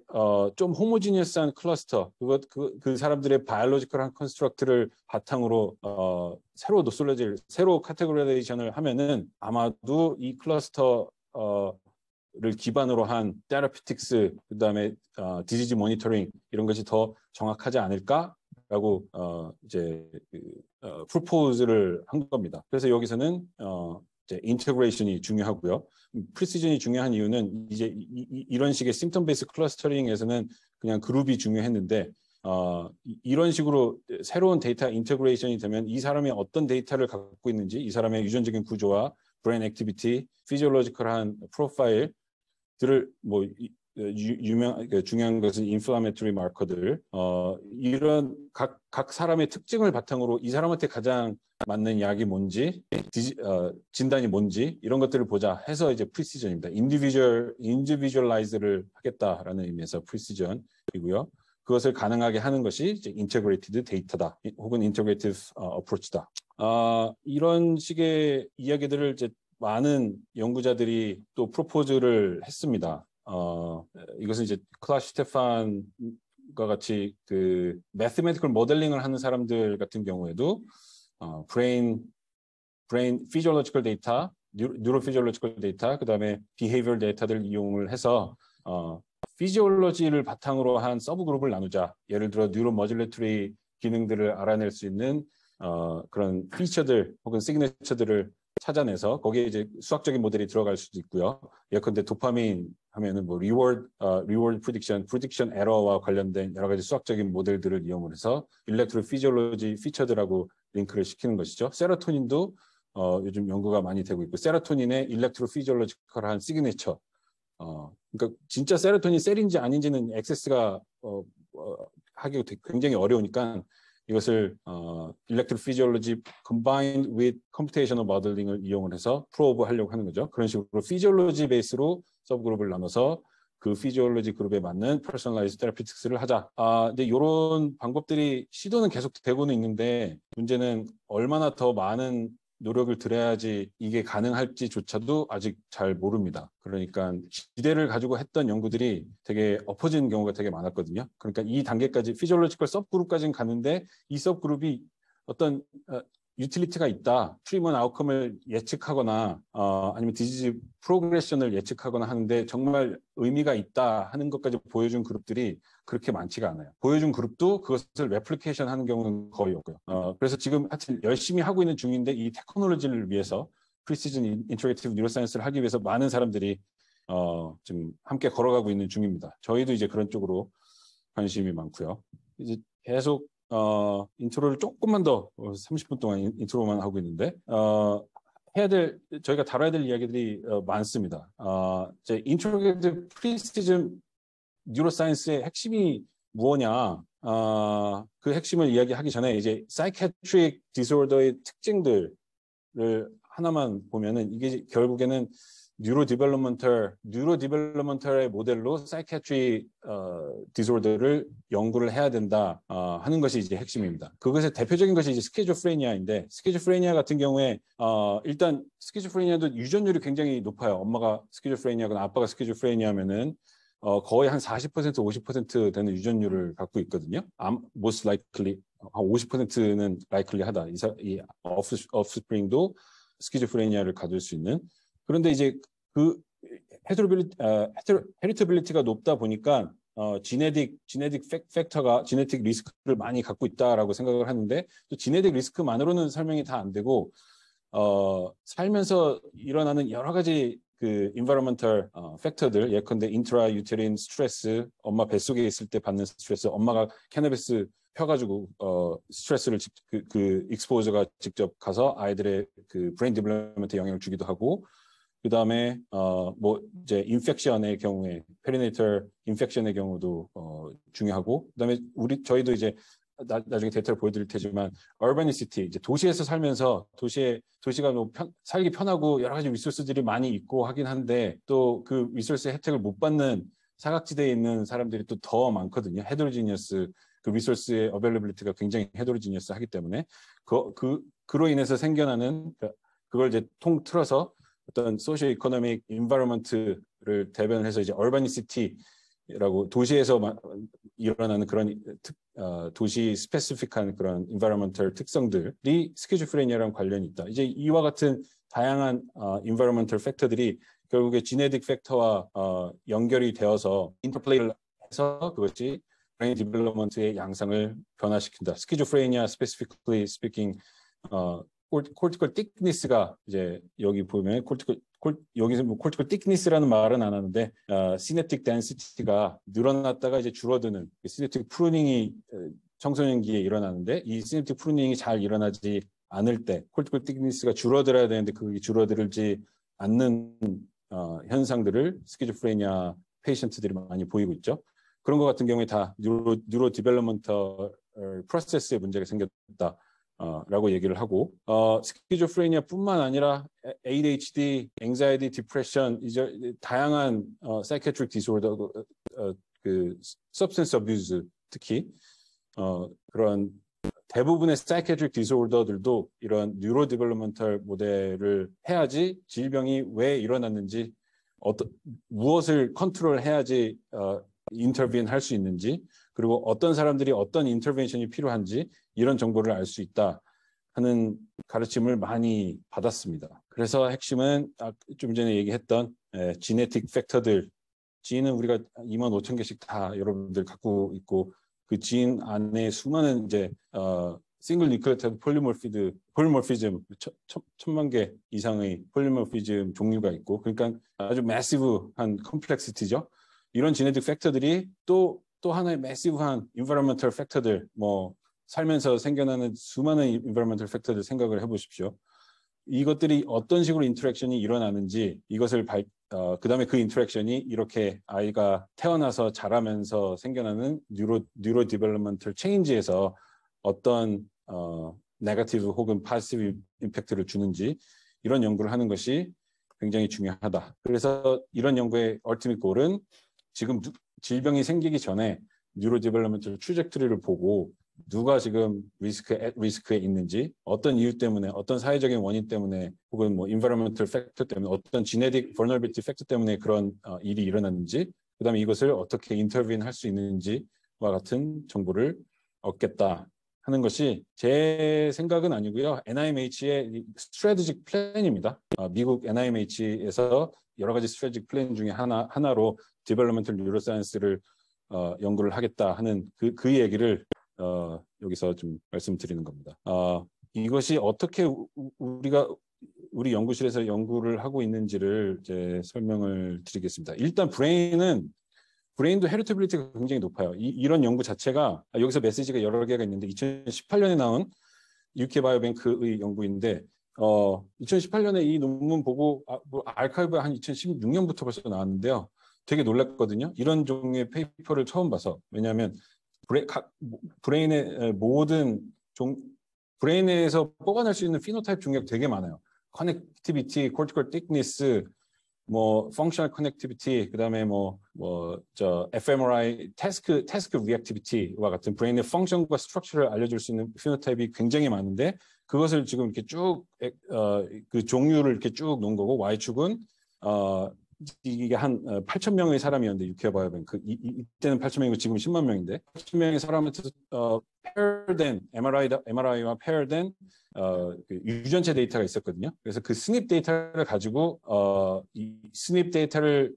좀 호모지니어스한 클러스터 그 사람들의 바이올로지컬한 컨스트럭트를 바탕으로 새로 카테고리제이션을 하면은 아마도 이 클러스터 를 기반으로 한 테라피틱스 그다음에 디지즈 모니터링 이런 것이 더 정확하지 않을까라고 이제 프로포즈를 한 겁니다. 그래서 여기서는 이제 인테그레이션이 중요하고요. 프리시전이 중요한 이유는 이제 이런 식의 심텀 베이스 클러스터링에서는 그냥 그룹이 중요했는데 이런 식으로 새로운 데이터 인테그레이션이 되면 이 사람이 어떤 데이터를 갖고 있는지 이 사람의 유전적인 구조와 브레인 액티비티, 피지올로지컬한 프로파일들을 중요한 것은 인플라메토리 마커들 이런 각 사람의 특징을 바탕으로 이 사람한테 가장 맞는 약이 뭔지 진단이 뭔지 이런 것들을 보자 해서 이제 프리시전입니다. 인디비주얼라이즈를 하겠다라는 의미에서 프리시전이고요. 그것을 가능하게 하는 것이 이제 인테그레이티드 데이터다 혹은 인테그레이티브 어프로치다. 이런 식의 이야기들을 이제 많은 연구자들이 또 프로포즈를 했습니다. 이것은 이제 클라스 스테판과 같이 그 매스메티컬 모델링을 하는 사람들 같은 경우에도 브레인 피지올로지컬 데이터, 뉴로 피지올로지컬 데이터, 그다음에 비헤이비얼 데이터들을 이용을 해서 피지올로지를 바탕으로 한 서브그룹을 나누자. 예를 들어 뉴로 머듈레토리 기능들을 알아낼 수 있는 그런 피처들 혹은 시그네처들을 찾아내서 거기에 이제 수학적인 모델이 들어갈 수도 있고요. 예컨대 도파민 하면은 뭐 리워드 프리딕션 에러와 관련된 여러 가지 수학적인 모델들을 이용을 해서 일렉트로 피지올로지 피처들하고 링크를 시키는 것이죠. 세로토닌도 요즘 연구가 많이 되고 있고 세로토닌의 일렉트로 피지올로지컬한 시그네처 그러니까 진짜 세로토닌 셀인지 아닌지는 액세스가 하기가 굉장히 어려우니까 이것을 electrophysiology combined with computational modeling을 이용을 해서 프로브 하려고 하는 거죠. 그런 식으로 피지올로지 베이스로 서브그룹을 나눠서 그 피지올로지 그룹에 맞는 personalized therapeutics를 하자. 근데 이런 방법들이 시도는 계속 되고는 있는데 문제는 얼마나 더 많은 노력을 들여야지 이게 가능할지조차도 아직 잘 모릅니다. 그러니까 기대를 가지고 했던 연구들이 되게 엎어지는 경우가 되게 많았거든요. 그러니까 이 단계까지 피지올로지컬 서브그룹까지는 갔는데 이 서브그룹이 어떤 유틸리티가 있다, 트리트먼트 아웃컴을 예측하거나 아니면 디지즈 프로그레션을 예측하거나 하는데 정말 의미가 있다 하는 것까지 보여준 그룹들이 그렇게 많지가 않아요. 보여준 그룹도 그것을 레플리케이션 하는 경우는 거의 없고요. 그래서 지금 하여튼 열심히 하고 있는 중인데 이 테크놀로지를 위해서 프리시즌 인터랙티브 뉴로사이언스를 하기 위해서 많은 사람들이 지금 함께 걸어가고 있는 중입니다. 저희도 이제 그런 쪽으로 관심이 많고요. 이제 계속 인트로를 조금만 더 30분 동안 인트로만 하고 있는데 저희가 다뤄야 될 이야기들이 많습니다. 이제 인트로게이티브 프리시즘 뉴로사이언스의 핵심이 무엇냐? 그 핵심을 이야기하기 전에 이제 사이키아트릭 디스오더의 특징들을 하나만 보면은 이게 결국에는 뉴로 디벨롭먼털의 모델로 사이키아트리 디스오더를 연구를 해야 된다 하는 것이 이제 핵심입니다. 그것의 대표적인 것이 이제 스키조프레니아인데, 스키조프레니아 같은 경우에 일단 스키조프레니아도 유전율이 굉장히 높아요. 엄마가 스키조프레니아거나 아빠가 스키조프레니아면은 거의 한 40%, 50% 되는 유전율을 갖고 있거든요. most likely 한 50%는 likely하다. 이 offspring도 스키조프레니아를 가질 수 있는. 그런데 이제 그 헤리터빌리티가 높다 보니까 지네틱 팩터가 지네틱 리스크를 많이 갖고 있다라고 생각을 하는데, 또 지네틱 리스크만으로는 설명이 다 안 되고 살면서 일어나는 여러 가지 그 environmental 팩터들, 예컨대 인트라 유테린 스트레스, 엄마 뱃속에 있을 때 받는 스트레스, 엄마가 캐너비스 펴가지고 스트레스를 그 익스포저가 직접 가서 아이들의 그 브레인 디벨롭먼트에 영향을 주기도 하고, 그 다음에 뭐 이제 인펙션의 경우에 페리네이털 인펙션의 경우도 중요하고, 그 다음에 저희도 이제 나중에 데이터를 보여드릴 테지만 urbanicity, 이제 도시에서 살면서 도시가 뭐 살기 편하고 여러 가지 리소스들이 많이 있고 하긴 한데, 또 그 리소스 혜택을 못 받는 사각지대에 있는 사람들이 또 더 많거든요. 헤드로지니어스, 그 리소스의 어벨리빌리티가 굉장히 헤드로지니어스 하기 때문에 그로 인해서 생겨나는, 그걸 이제 통틀어서 어떤 소시오 이코노믹 인바이러먼트를 대변해서 이제 urbanicity 라고 도시에서 일어나는 그런 도시 스페시픽한 그런 environmental 특성들이 스키즈프레니아랑 관련이 있다. 이제 이와 같은 다양한 environmental 팩터들이 결국에 지네틱 팩터와 연결이 되어서 인터플레이를 해서 그것이 브레인 디벨롭먼트의 양상을 변화시킨다. 스키즈프레니아 specifically speaking, 콜티컬 틱니스가 이제 여기 보면 여기서 뭐 콜티컬 틱니스라는 말은 안 하는데 시냅틱 덴시티가 늘어났다가 이제 줄어드는 시냅틱 프루닝이 청소년기에 일어나는데, 이 시냅틱 프루닝이 잘 일어나지 않을 때 콜티컬 틱니스가 줄어들어야 되는데 그게 줄어들지 않는 현상들을 스키즈프레니아 페이션트들이 많이 보이고 있죠. 그런 것 같은 경우에 다 뉴로 디벨롭먼터 프로세스에 문제가 생겼다 라고 얘기를 하고, 스키조프레니아뿐만 아니라 ADHD, anxiety, depression, 이제 다양한 psychiatric disorder, 그 substance abuse 특히 그런 대부분의 psychiatric disorder들도 이런 뉴로디벨롭먼탈 모델을 해야지 질병이 왜 일어났는지, 무엇을 컨트롤해야지 인터빈 할 수 있는지, 그리고 어떤 사람들이 어떤 인터벤션이 필요한지 이런 정보를 알 수 있다 하는 가르침을 많이 받았습니다. 그래서 핵심은 좀 전에 얘기했던 지네틱 팩터들, 지인은 우리가 25,000개씩 다 여러분들 갖고 있고, 그 지인 안에 수많은 이제 싱글 뉴클레오타이드 폴리모피즘 1,000만 개 이상의 폴리모피즘 종류가 있고, 그러니까 아주 매시브한 컴플렉시티죠. 이런 지네틱 팩터들이 또 하나의 매시브한 environmental 팩터들, 뭐 살면서 생겨나는 수많은 environmental 팩터들 생각을 해보십시오. 이것들이 어떤 식으로 인터랙션이 일어나는지, 이것을 그다음에 그 인터랙션이 이렇게 아이가 태어나서 자라면서 생겨나는 뉴로 디벨롭먼털 체인지에서 어떤 네거티브 혹은 파시브 임팩트를 주는지, 이런 연구를 하는 것이 굉장히 중요하다. 그래서 이런 연구의 얼티밋 골은 지금 질병이 생기기 전에 뉴로 디벨롭먼털 트래젝토리를 보고 누가 지금 리스크에 있는지, 어떤 이유 때문에, 어떤 사회적인 원인 때문에, 혹은 뭐 environmental factor 때문에, 어떤 genetic vulnerability factor 때문에 그런 일이 일어났는지, 그다음에 이것을 어떻게 intervene 할 수 있는지와 같은 정보를 얻겠다 하는 것이 제 생각은 아니고요. NIMH의 strategic plan입니다. 미국 NIMH에서 여러 가지 strategic plan 중에 하나로 developmental neuroscience를 연구를 하겠다 하는 그 얘기를 여기서 좀 말씀드리는 겁니다. 이것이 어떻게 우리 연구실에서 연구를 하고 있는지를 이제 설명을 드리겠습니다. 일단 브레인도 헤리터빌리티가 굉장히 높아요. 이런 연구 자체가, 여기서 메시지가 여러 개가 있는데 2018년에 나온 UK 바이오뱅크의 연구인데, 2018년에 이 논문 보고 뭐 아카이브가 한 2016년부터 벌써 나왔는데요. 되게 놀랐거든요. 이런 종류의 페이퍼를 처음 봐서. 왜냐하면 브레인의 모든 브레인에서 뽑아낼 수 있는 피노타입 중에 되게 많아요. 커넥티비티, 코르티컬 틱니스, 뭐 펑셔널 커넥티비티, 그다음에 저 fMRI 태스크 리액티비티와 같은 브레인의 펑션과 스트럭처를 알려줄 수 있는 피노타입이 굉장히 많은데 그것을 지금 이렇게 쭉 그 종류를 이렇게 쭉 놓은 거고 Y축은 이게 한 8천 명의 사람이었는데 유케어 바이오뱅크 이때는 8천 명이고 지금 10만 명인데 8천 명의 사람한테 paired MRI와 paired 그 유전체 데이터가 있었거든요. 그래서 그 스닙 데이터를 가지고 이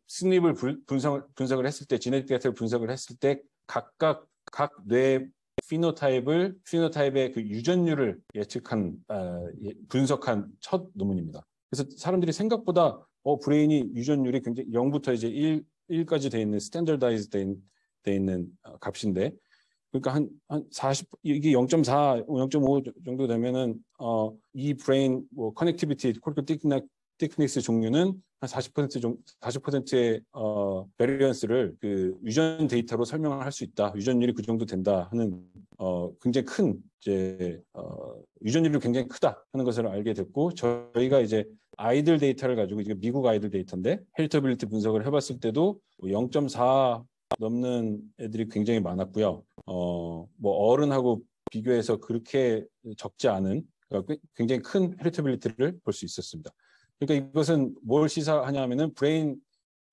스닙을 분석을 했을 때 지네틱 데이터를 분석을 했을 때 각각 각 뇌 피노타입의 그 유전율을 분석한 첫 논문입니다. 그래서 사람들이 생각보다 브레인이 유전율이 굉장히 0부터 이제 1까지 돼 있는 스탠더다이즈 돼 있는 값인데 그러니까 한 40, 이게 0.4, 0.5 정도 되면은 이 브레인 커넥티비티, 코르티컬 틱니스 종류는 한 40%의 베리언스를 그 유전 데이터로 설명을 할 수 있다. 유전율이 그 정도 된다 하는 굉장히 큰 이제 유전율이 굉장히 크다 하는 것을 알게 됐고 저희가 이제 아이들 데이터를 가지고 이게 미국 아이들 데이터인데 헬리터빌리티 분석을 해봤을 때도 0.4 넘는 애들이 굉장히 많았고요. 어른하고 비교해서 그렇게 적지 않은 굉장히 큰 헬리터빌리티를 볼 수 있었습니다. 그러니까 이것은 뭘 시사하냐면은 브레인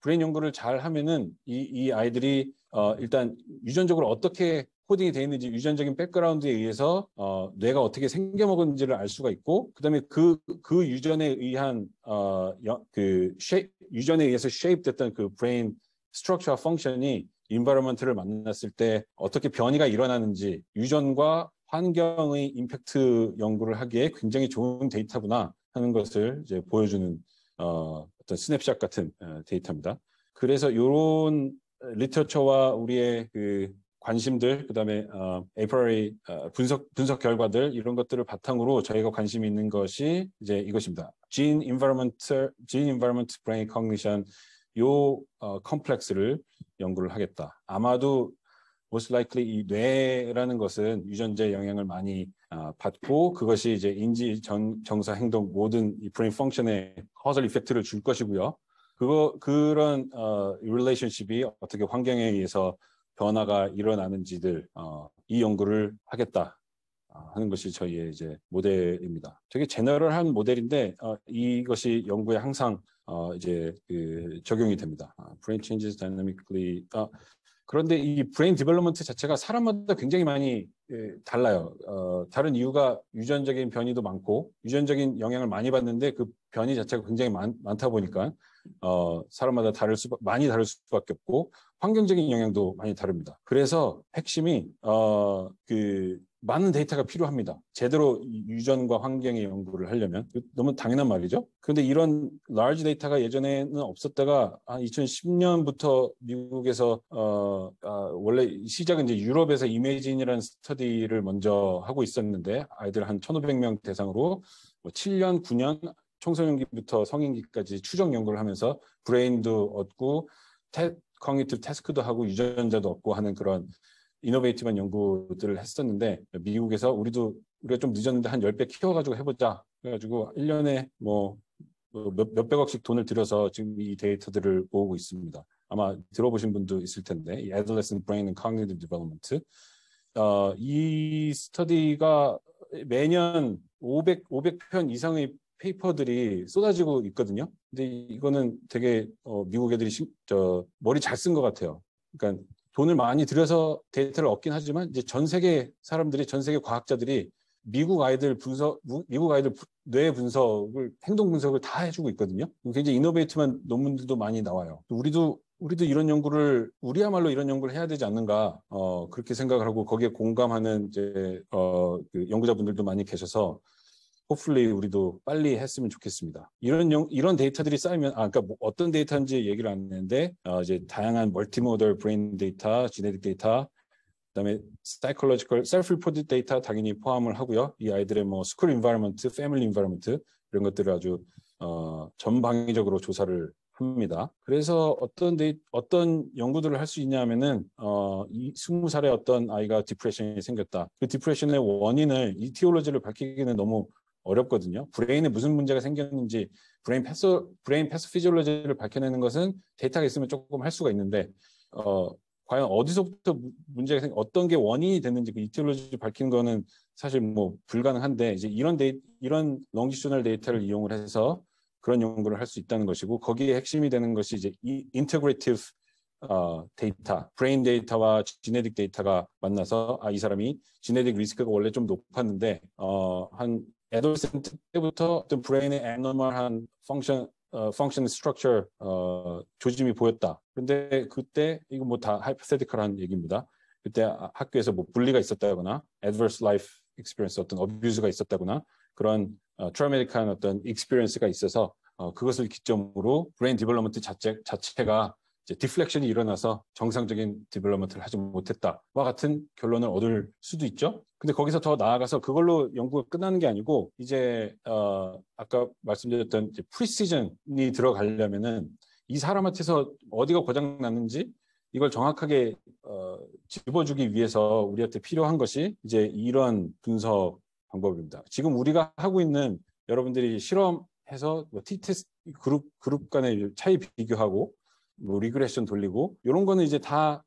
연구를 잘 하면은 이 아이들이 일단 유전적으로 어떻게 코딩이 되어 있는지 유전적인 백그라운드에 의해서 뇌가 어떻게 생겨먹은지를 알 수가 있고 그다음에 그 유전에 의한 유전에 의해서 쉐입 됐던 그 브레인 스트럭처와 펑션이 인바이러먼트를 만났을 때 어떻게 변이가 일어나는지 유전과 환경의 임팩트 연구를 하기에 굉장히 좋은 데이터구나 하는 것을 이제 보여주는 어떤 스냅샷 같은 데이터입니다. 그래서 이런 리터처와 우리의 그 관심들, 그다음에 APRA 분석 결과들 이런 것들을 바탕으로 저희가 관심이 있는 것이 이제 이것입니다. Gene Environment Brain Cognition 요 컴플렉스를 연구를 하겠다. 아마도 most likely 이 뇌라는 것은 유전자의 영향을 많이 받고 그것이 이제 인지 정사 행동 모든 이 브레인 펑션에 causal 이펙트를 줄 것이고요. 그런 relationship이 어떻게 환경에 의해서 변화가 일어나는지들 이 연구를 하겠다 하는 것이 저희의 이제 모델입니다. 되게 제너럴한 모델인데 이것이 연구에 항상 이제 적용이 됩니다. Brain changes dynamically. 그런데 이 브레인 디벨롭먼트 자체가 사람마다 굉장히 많이 달라요. 다른 이유가 유전적인 변이도 많고 유전적인 영향을 많이 받는데 그 변이 자체가 굉장히 많다 보니까 사람마다 많이 다를 수밖에 없고 환경적인 영향도 많이 다릅니다. 그래서 핵심이 많은 데이터가 필요합니다. 제대로 유전과 환경의 연구를 하려면 너무 당연한 말이죠. 그런데 이런 large 데이터가 예전에는 없었다가 2010년부터 미국에서 원래 시작은 이제 유럽에서 이메이진이라는 스터디를 먼저 하고 있었는데 아이들 한 1,500명 대상으로 7년, 9년 청소년기부터 성인기까지 추적 연구를 하면서 브레인도 얻고 커그니티브 태스크도 하고 유전자도 얻고 하는 그런 이노베이티브한 연구들을 했었는데 미국에서 우리가 좀 늦었는데 한 10배 키워가지고 해보자. 그래가지고 1년에 몇백억씩 돈을 들여서 지금 이 데이터들을 모으고 있습니다. 아마 들어보신 분도 있을 텐데 이 Adolescent Brain and Cognitive Development 이 스터디가 매년 500편 이상의 페이퍼들이 쏟아지고 있거든요. 근데 이거는 되게 미국 애들이 머리 잘 쓴 것 같아요. 그러니까 돈을 많이 들여서 데이터를 얻긴 하지만 이제 전 세계 과학자들이 미국 아이들 뇌 분석을 행동 분석을 다 해주고 있거든요. 굉장히 이노베이티브한 논문들도 많이 나와요. 우리도 이런 연구를 우리야말로 이런 연구를 해야 되지 않는가 그렇게 생각을 하고 거기에 공감하는 이제 그 연구자분들도 많이 계셔서 hopefully 우리도 빨리 했으면 좋겠습니다. 이런 데이터들이 쌓이면 그러니까 어떤 데이터인지 얘기를 안 했는데 이제 다양한 멀티모델 브레인 데이터, 지네틱 데이터 그다음에 psychological self-reported data 당연히 포함을 하고요. 이 아이들의 뭐 school environment, family environment 이런 것들을 아주 전방위적으로 조사를 합니다. 그래서 어떤 연구들을 할 수 있냐면은 이 20살에 어떤 아이가 디프레션이 생겼다. 그 디프레션의 원인을 이티올로지를 밝히기는 너무 어렵거든요. 브레인에 무슨 문제가 생겼는지 브레인 패소피지올로지를 밝혀내는 것은 데이터가 있으면 조금 할 수가 있는데 과연 어디서부터 문제가 어떤 게 원인이 됐는지 그 이티올로지를 밝히는 거는 사실 뭐 불가능한데 이제 이런 롱지튜디널 데이터를 이용을 해서 그런 연구를 할 수 있다는 것이고 거기에 핵심이 되는 것이 이제 인테그레이티브 데이터, 브레인 데이터와 지네틱 데이터가 만나서 이 사람이 지네틱 리스크가 원래 좀 높았는데 한 애돌센트 때부터 어떤 브레인의 애너멀한 펑션 스트럭처 조짐이 보였다. 근데 그때 이거 뭐 다 하이포테티컬한 얘기입니다. 그때 학교에서 뭐 불리가 있었다거나 adverse life experience 어떤 어뷰즈가 있었다거나 그런 트라우마틱한 어떤 익스피리언스가 있어서 그것을 기점으로 브레인 디벨롭먼트 자체가 이제 디플렉션이 일어나서 정상적인 디벨롭먼트를 하지 못했다와 같은 결론을 얻을 수도 있죠. 근데 거기서 더 나아가서 그걸로 연구가 끝나는 게 아니고 이제 아까 말씀드렸던 이제 프리시즌이 들어가려면은 이 사람한테서 어디가 고장 났는지 이걸 정확하게 짚어주기 위해서 우리한테 필요한 것이 이제 이런 분석 방법입니다. 지금 우리가 하고 있는 여러분들이 실험해서 뭐 t-테스트 그룹 간의 차이 비교하고 뭐 리그레션 돌리고 이런 거는 이제 다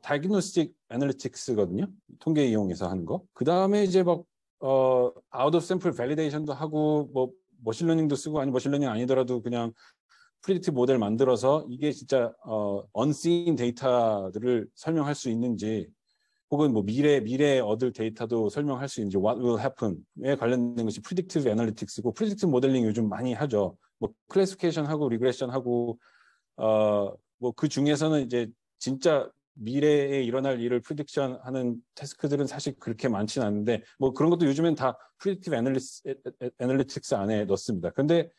다이그노스틱 애널리틱스거든요. 통계 이용해서 하는 거. 그 다음에 이제 막 아웃 오브 샘플 밸리데이션도 하고 뭐 머신러닝도 쓰고 아니 머신러닝 아니더라도 그냥 프리딕티브 모델 만들어서 이게 진짜 unseen 데이터들을 설명할 수 있는지 혹은 뭐 미래에 얻을 데이터도 설명할 수 있는지 what will happen에 관련된 것이 프리딕티브 애널리틱스고 프리딕티브 모델링 요즘 많이 하죠. 뭐 클래시피케이션 하고 리그레션 하고 뭐 그 중에서는 이제 진짜 미래에 일어날 일을 프리딕션 하는 태스크들은 사실 그렇게 많지는 않은데 뭐 그런 것도 요즘엔 다 프리딕티브 애널리틱스 안에 넣습니다. 근데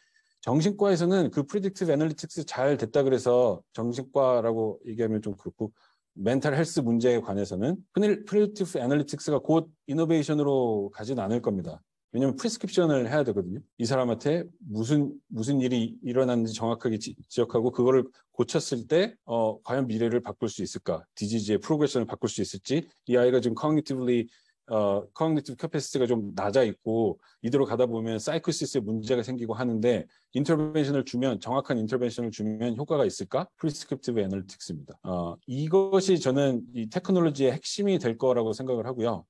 정신과에서는 그 프리딕티브 애널리틱스 잘 됐다 그래서 정신과라고 얘기하면 좀 그렇고 멘탈 헬스 문제에 관해서는 프리딕티브 애널리틱스가 곧 이노베이션으로 가진 않을 겁니다. 왜냐하면 프리스크립션을 해야 되거든요. 이 사람한테 무슨 일이 일어났는지 정확하게 지적하고 그거를 고쳤을 때 과연 미래를 바꿀 수 있을까? 디지즈의 프로그레션을 바꿀 수 있을지 이 아이가 지금 커그니티브 캐패시티가 좀 낮아 있고 이대로 가다 보면 사이코시스에 문제가 생기고 하는데 정확한 인터벤션을 주면 효과가 있을까? 프리스크립티브 애널리틱스입니다. 이것이 저는 이 테크놀로지의 핵심이 될 거라고 생각을 하고요.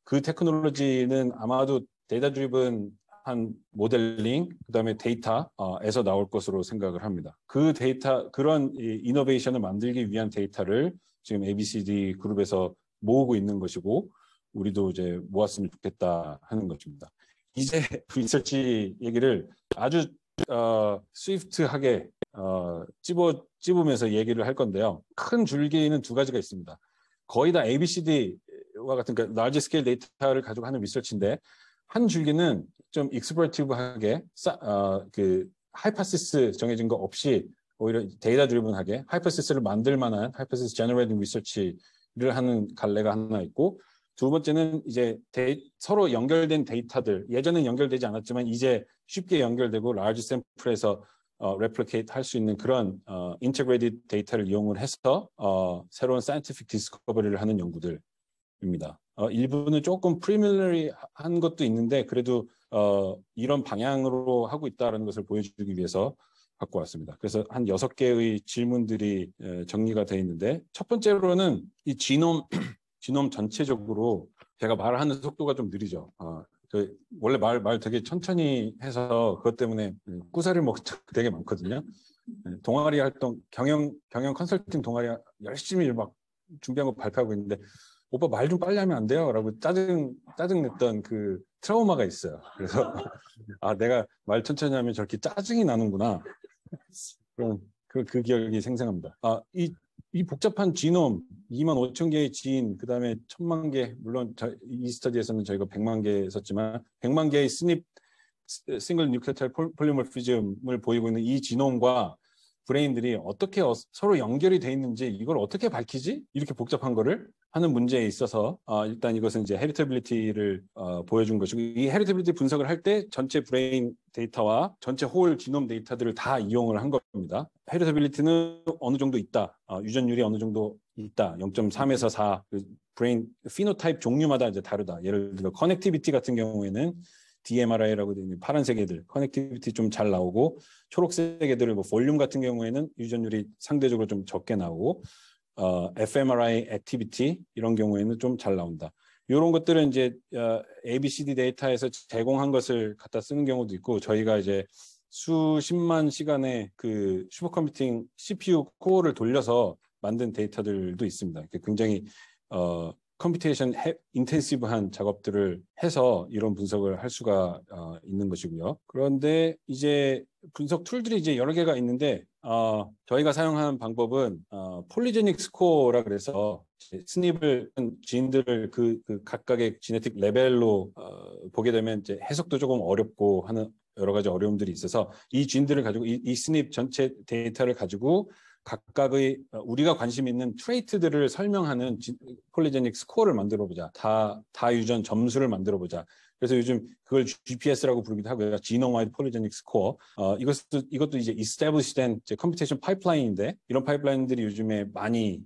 그 테크놀로지는 아마도 데이터 드리븐 한 모델링, 그다음에 데이터에서 나올 것으로 생각을 합니다. 그런 이노베이션을 만들기 위한 데이터를 지금 ABCD 그룹에서 모으고 있는 것이고 우리도 이제 모았으면 좋겠다 하는 것입니다. 이제 리서치 얘기를 아주 스위프트하게 찝으면서 얘기를 할 건데요. 큰 줄기는 두 가지가 있습니다. 거의 다 ABCD와 같은 그러니까 large scale 데이터를 가지고 하는 리서치인데 한 줄기는 좀 익스플로레이티브하게 그 하이퍼시스 정해진 거 없이 오히려 데이터 드리븐하게 하이퍼시스를 만들 만한 하이퍼시스 제너레이팅 리서치를 하는 갈래가 하나 있고 두 번째는 이제 서로 연결된 데이터들 예전엔 연결되지 않았지만 이제 쉽게 연결되고 라지 샘플에서 레플리케이트 할 수 있는 그런 인테그레이티드 데이터를 이용을 해서 새로운 사이언티픽 디스커버리를 하는 연구들입니다. 일부는 조금 프리밀러리한 것도 있는데 그래도 이런 방향으로 하고 있다는 것을 보여주기 위해서 갖고 왔습니다. 그래서 한 6개의 질문들이 정리가 되어 있는데 첫 번째로는 이 지놈 전체적으로 제가 말하는 속도가 좀 느리죠. 원래 말 되게 천천히 해서 그것 때문에 꾸사를 먹을 되게 많거든요. 동아리 활동, 경영 컨설팅 동아리 열심히 막 준비한 거 발표하고 있는데 오빠 말 좀 빨리 하면 안 돼요? 라고 짜증 냈던 그 트라우마가 있어요. 그래서 내가 말 천천히 하면 저렇게 짜증이 나는구나. 그럼 그 기억이 생생합니다. 이 복잡한 지놈 25,000개의 지인 그다음에 1,000만 개 물론 이 스터디에서는 저희가 100만 개 썼지만 100만 개의 스닙 싱글 뉴클레오타이드 폴리모피즘을 보이고 있는 이 지놈과 브레인들이 어떻게 서로 연결이 돼 있는지 이걸 어떻게 밝히지? 이렇게 복잡한 거를 하는 문제에 있어서 일단 이것은 이제 헤리터빌리티를 보여준 것이고, 이 헤리터빌리티 분석을 할 때 전체 브레인 데이터와 전체 홀 지놈 데이터들을 다 이용을 한 겁니다. 헤리터빌리티는 어느 정도 있다. 유전율이 어느 정도 있다. 0.3에서 4. 브레인 피노타입 종류마다 이제 다르다. 예를 들어 커넥티비티 같은 경우에는 DMRI라고 되는 파란색 애들 커넥티비티 좀 잘 나오고, 초록색 애들을 뭐 볼륨 같은 경우에는 유전율이 상대적으로 좀 적게 나오고, fMRI 액티비티 이런 경우에는 좀 잘 나온다. 이런 것들은 이제 ABCD 데이터에서 제공한 것을 갖다 쓰는 경우도 있고, 저희가 이제 수십만 시간의 그 슈퍼컴퓨팅 CPU 코어를 돌려서 만든 데이터들도 있습니다. 굉장히 컴퓨테이션 인텐시브한 작업들을 해서 이런 분석을 할 수가 있는 것이고요. 그런데 이제 분석 툴들이 이제 여러 개가 있는데, 저희가 사용하는 방법은 폴리제닉 스코어라 그래서 스닙을 지인들을 그 각각의 지네틱 레벨로 보게 되면 이제 해석도 조금 어렵고 하는 여러 가지 어려움들이 있어서, 이 지인들을 가지고 이 스닙 전체 데이터를 가지고 각각의 우리가 관심 있는 트레이트들을 설명하는 폴리제닉 스코어를 만들어 보자. 다 유전 점수를 만들어 보자. 그래서 요즘 그걸 GPS라고 부르기도 하고요. 지노 와이드 폴리제닉 스코어. 이것도 이제 established 이제 컴퓨테이션 파이프라인인데, 이런 파이프라인들이 요즘에 많이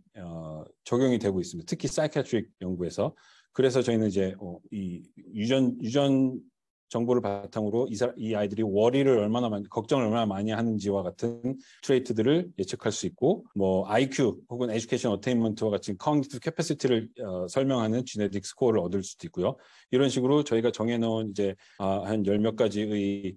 적용이 되고 있습니다. 특히 사이키아트릭 연구에서. 그래서 저희는 이제 이 유전 정보를 바탕으로 이 아이들이 걱정을 얼마나 많이 하는지와 같은 트레이트들을 예측할 수 있고, 뭐 IQ 혹은 에듀케이션 어테인먼트와 같은 커그니티브 캐패시티를 설명하는 지네틱 스코어를 얻을 수도 있고요. 이런 식으로 저희가 정해놓은 이제 한 10몇 가지의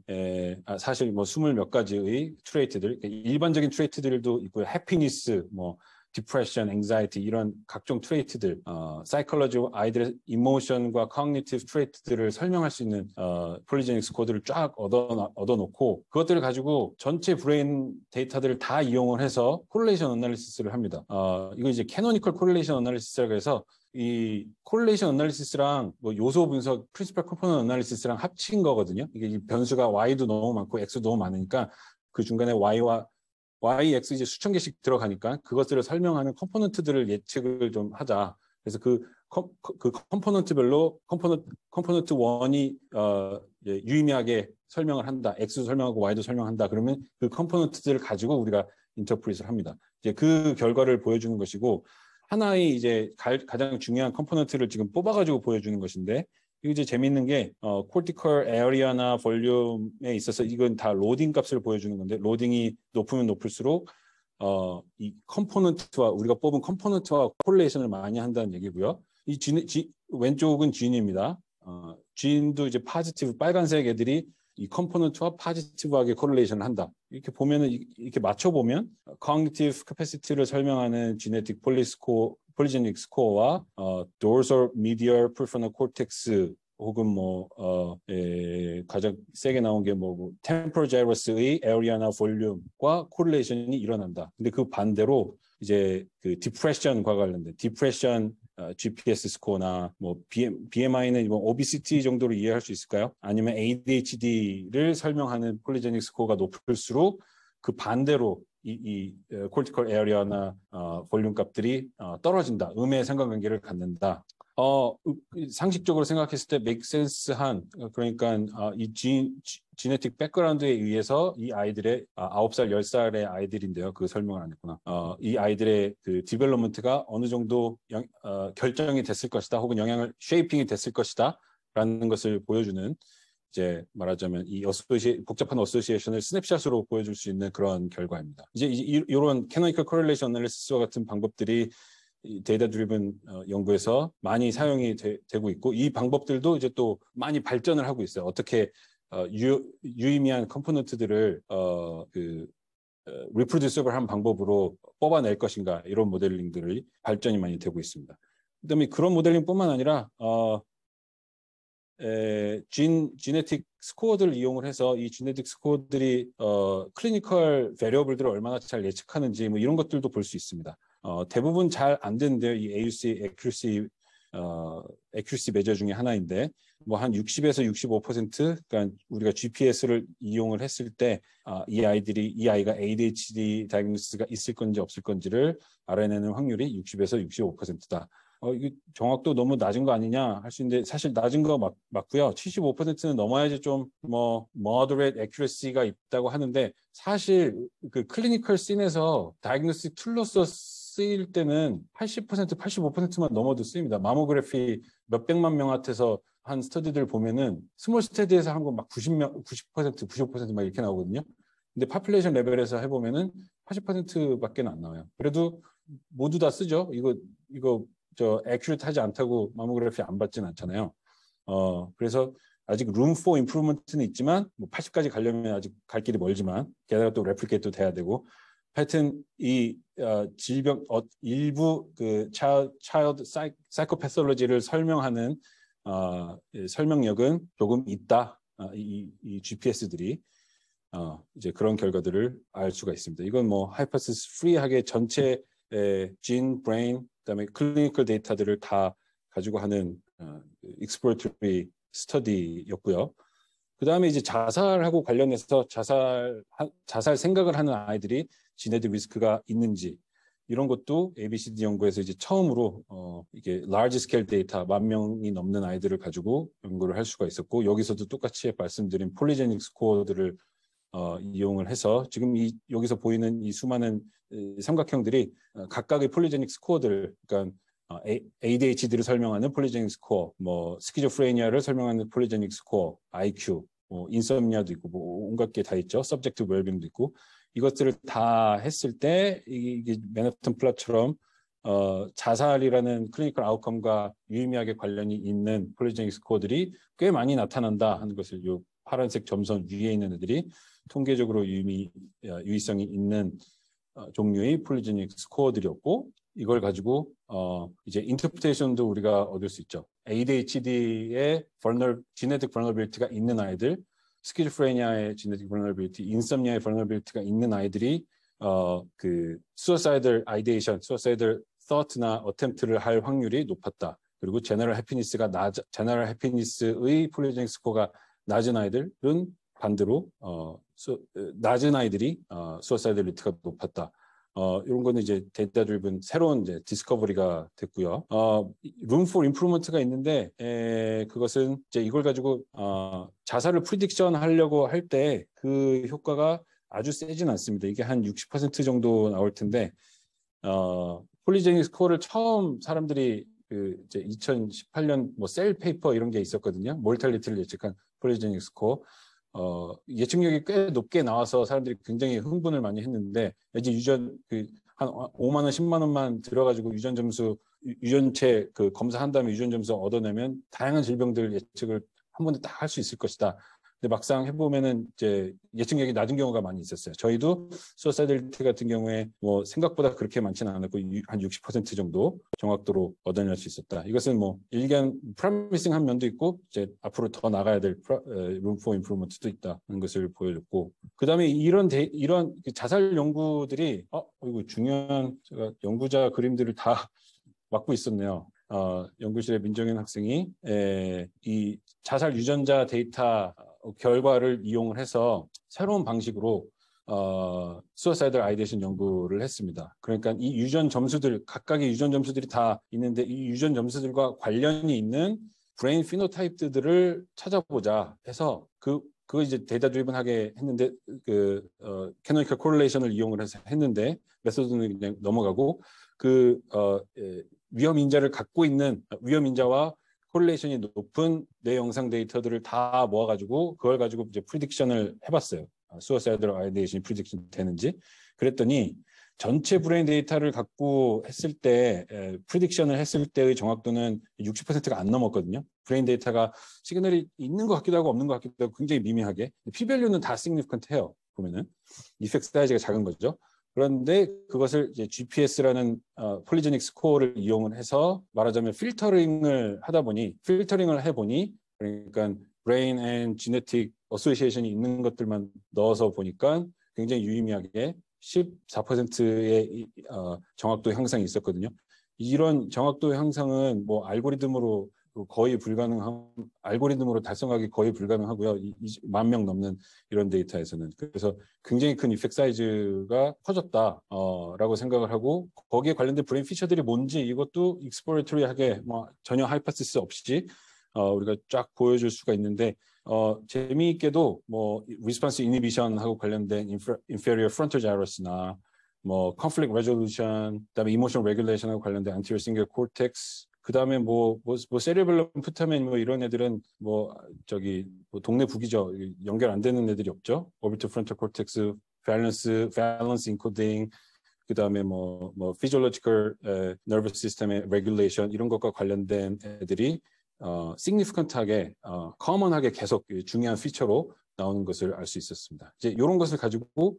사실 뭐 20몇 가지의 트레이트들, 일반적인 트레이트들도 있고요. 해피니스, 뭐 디프레션, 앵자이티 이런 각종 트레이트들, 사이콜로지, 아이들의 이모션과 커그니티브 트레이트들을 설명할 수 있는 폴리제닉 스코어들을 쫙 얻어놓고, 그것들을 가지고 전체 브레인 데이터들을 다 이용을 해서 코릴레이션 어널리시스를 합니다. 이거 이제 캐노니컬 코릴레이션 어널리시스라고 해서, 이 코릴레이션 어널리시스랑 뭐 요소 분석, 프린시플 컴포넌트 어널리시스랑 합친 거거든요. 이게 변수가 Y도 너무 많고 X도 너무 많으니까 그 중간에 Y, X 이제 수천 개씩 들어가니까 그것들을 설명하는 컴포넌트들을 예측을 좀 하자. 그래서 그 컴포넌트별로 컴포넌트 1이 유의미하게 설명을 한다. X도 설명하고 Y도 설명한다. 그러면 그 컴포넌트들을 가지고 우리가 인터프리트를 합니다. 이제 그 결과를 보여주는 것이고, 하나의 이제 가장 중요한 컴포넌트를 지금 뽑아가지고 보여주는 것인데, 이거 이제 재미있는 게 코티컬 에어리아나 볼륨에 있어서 이건 다 로딩 값을 보여주는 건데, 로딩이 높으면 높을수록 이 컴포넌트와 우리가 뽑은 컴포넌트와 콜레이션을 많이 한다는 얘기고요. 왼쪽은 진입니다. 진도 이제 파지티브 파란색 애들이 이 컴포넌트와 파지티브하게 코릴레이션을 한다. 이렇게 보면은 이렇게 맞춰 보면 cognitive capacity를 설명하는 genetic polygenetic score와 dorsal medial prefrontal cortex 혹은 가장 세게 나온 게 temporal gyrus의 area나 volume과 코릴레이션이 일어난다. 근데 그 반대로 이제 그 디프레션과 관련된 디프레션 GPS 스코어나 뭐 BMI는 뭐 obesity 정도로 이해할 수 있을까요? 아니면 ADHD를 설명하는 폴리제닉 스코어가 높을수록 그 반대로 이 cortical area나 볼륨 값들이 떨어진다. 음의 상관관계를 갖는다. 상식적으로 생각했을 때 make sense한, 그러니까 이 지네틱 백그라운드에 의해서 이 아이들의 9살, 10살의 아이들인데요. 그 설명을 안 했구나. 이 아이들의 그 디벨롭먼트가 어느 정도 결정이 됐을 것이다. 혹은 영향을 쉐이핑이 됐을 것이다. 라는 것을 보여주는, 이제 말하자면 이 복잡한 어소시에이션을 스냅샷으로 보여줄 수 있는 그런 결과입니다. 이제 이런 캐노니컬 코릴레이션 어널리시스와 같은 방법들이 데이터 드리븐 연구에서 많이 사용이 되고 있고, 이 방법들도 이제 또 많이 발전을 하고 있어요. 어떻게 유의미한 컴포넌트들을 리프로듀서블한 방법으로 뽑아낼 것인가, 이런 모델링들이 발전이 많이 되고 있습니다. 그다음에 그런 모델링뿐만 아니라 지네틱 스코어들을 이용을 해서 이 지네틱 스코어들이 클리니컬 베리어블들을 얼마나 잘 예측하는지 뭐 이런 것들도 볼 수 있습니다. 대부분 잘 안 되는데요. 이 AUC, accuracy accuracy 메저 중에 하나인데 뭐 한 60에서 65% 그러니까 우리가 GPS를 이용을 했을 때 이 아이가 ADHD 다이그노시스가 있을 건지 없을 건지를 알아내는 확률이 60에서 65%다. 이게 정확도 너무 낮은 거 아니냐 할 수 있는데 사실 낮은 거 맞고요. 75%는 넘어야지 좀 뭐 moderate accuracy가 있다고 하는데 사실 그 클리니컬 씬에서 다이그노스틱 툴로서 쓰일 때는 80%, 85%만 넘어도 쓰입니다. 마모그래피 몇백만 명한테서 한 스터디들 보면은 스몰 스터디에서 한 건 막 90명, 90%, 95%막 이렇게 나오거든요. 근데 파퓰레이션 레벨에서 해보면은 80%밖에 안 나와요. 그래도 모두 다 쓰죠. 이거 저 액큐레이트하지 않다고 마모그래피 안 받진 않잖아요. 그래서 아직 room for improvement는 있지만 뭐 80까지 가려면 아직 갈 길이 멀지만 게다가 또 레플리케이트도 돼야 되고 하여튼 이 질병 일부 그 child psychopathology를 설명하는 설명력은 조금 있다. 이 GPS들이 이제 그런 결과들을 알 수가 있습니다. 이건 뭐 하이퍼시스 프리하게 전체 진, 브레인, 그다음에 클리니컬 데이터들을 다 가지고 하는 exploratory 스터디였고요. 그다음에 이제 자살하고 관련해서 자살 생각을 하는 아이들이 지네틱 리스크가 있는지 이런 것도 ABCD 연구에서 이제 처음으로 이게 large scale 데이터 10,000명이 넘는 아이들을 가지고 연구를 할 수가 있었고 여기서도 똑같이 말씀드린 폴리제닉 스코어들을 이용을 해서 지금 여기서 보이는 이 수많은 삼각형들이 각각의 폴리제닉 스코어들, 그러니까 ADHD를 설명하는 폴리제닉 스코어, 뭐 스키조프레니아를 설명하는 폴리제닉 스코어, IQ, 인썸니아도 있고 뭐 온갖 게 다 있죠. 서브젝티브 웰빙도 있고 이것들을 다 했을 때 이게 맨하튼 플롯처럼 자살이라는 클리니컬 아웃컴과 유의미하게 관련이 있는 폴리제닉 스코어들이 꽤 많이 나타난다 하는 것을 이 파란색 점선 위에 있는 애들이 통계적으로 유의성이 있는 종류의 폴리제닉 스코어들이었고 이걸 가지고 이제 인터프레이션도 우리가 얻을 수 있죠. ADHD의 genetic vulnerability가 있는 아이들, 스키즈프레니아의 genetic vulnerability, 인썸니아의 vulnerability가 있는 아이들이 그 suicidal ideation, suicidal thought나 attempt를 할 확률이 높았다. 그리고 general happiness의 폴리제닉 스코어가 낮은 아이들은 반대로 낮은 아이들이 suicidality가 높았다. 이런 거는 이제 데이터 드리븐 새로운 이제 디스커버리가 됐고요. room for improvement가 있는데 그것은 이제 이걸 가지고 자살을 프리딕션 하려고 할 때 그 효과가 아주 세진 않습니다. 이게 한 60% 정도 나올 텐데 폴리제닉 스코어를 처음 사람들이 그 이제 2018년 뭐 셀 페이퍼 이런 게 있었거든요. 몰탈리티를 예측한 폴리제닉 스코어. 예측력이 꽤 높게 나와서 사람들이 굉장히 흥분을 많이 했는데 이제 한 5만 원, 10만 원만 들어가지고 유전체 그 검사한 다음에 유전 점수 얻어내면 다양한 질병들 예측을 한 번에 딱 할 수 있을 것이다. 근데 막상 해보면은 이제 예측력이 낮은 경우가 많이 있었어요. 저희도 수어사이들티 같은 경우에 뭐 생각보다 그렇게 많지는 않았고 한 60% 정도 정확도로 얻어낼 수 있었다. 이것은 뭐 프로미싱한 면도 있고 이제 앞으로 더 나가야 될 room for improvement도 있다는 것을 보여줬고 그다음에 이런 자살 연구들이 이거 중요한 제가 연구자 그림들을 다 맡고 있었네요. 연구실의 민정현 학생이 이 자살 유전자 데이터 결과를 이용을 해서 새로운 방식으로 suicidal ideation 연구를 했습니다. 그러니까 이 유전 점수들 각각의 유전 점수들이 다 있는데 이 유전 점수들과 관련이 있는 브레인 피노타입들을 찾아보자 해서 그거 이제 데이터 드리븐하게 했는데 캐노니컬 코릴레이션을 이용을 해서 했는데 메소드는 그냥 넘어가고 위험 인자를 갖고 있는 위험 인자와 코릴레이션이 높은 뇌 영상 데이터들을 다 모아가지고 그걸 가지고 이제 프리딕션을 해봤어요. 수어사이드럴 아이데이션이 프리딕션 되는지. 그랬더니 전체 브레인 데이터를 갖고 했을 때 프리딕션을 했을 때의 정확도는 60%가 안 넘었거든요. 브레인 데이터가 시그널이 있는 것 같기도 하고 없는 것 같기도 하고 굉장히 미미하게. P-밸류는 다 significant해요. 보면은 이펙트 사이즈가 작은 거죠. 그런데 그것을 이제 GPS라는 폴리제닉 스코어를 이용을 해서 말하자면 필터링을 해보니 그러니까 brain and genetic association이 있는 것들만 넣어서 보니까 굉장히 유의미하게 14%의 정확도 향상이 있었거든요. 이런 정확도 향상은 뭐 알고리즘으로 달성하기 거의 불가능하고요. 10,000명 넘는 이런 데이터에서는. 그래서 굉장히 큰 이펙트 사이즈가 커졌다라고 생각을 하고, 거기에 관련된 브레인 피처들이 뭔지 이것도 익스플로레이터리하게 뭐 전혀 하이퍼시스 없이 우리가 쫙 보여줄 수가 있는데, 재미있게도 뭐 리스폰스 이니비션하고 관련된 inferior frontal gyrus나 뭐 conflict resolution, 그다음에 emotion regulation하고 관련된 anterior cingulate cortex, 그다음에 뭐 세레벨럼 푸타멘 뭐 이런 애들은 뭐 동네 북이죠. 연결 안 되는 애들이 없죠. orbital frontal cortex, valence encoding, 그다음에 뭐 physiological nervous system의 regulation 이런 것과 관련된 애들이 significant하게 common하게 계속 중요한 피처로 나오는 것을 알 수 있었습니다. 이제 이런 것을 가지고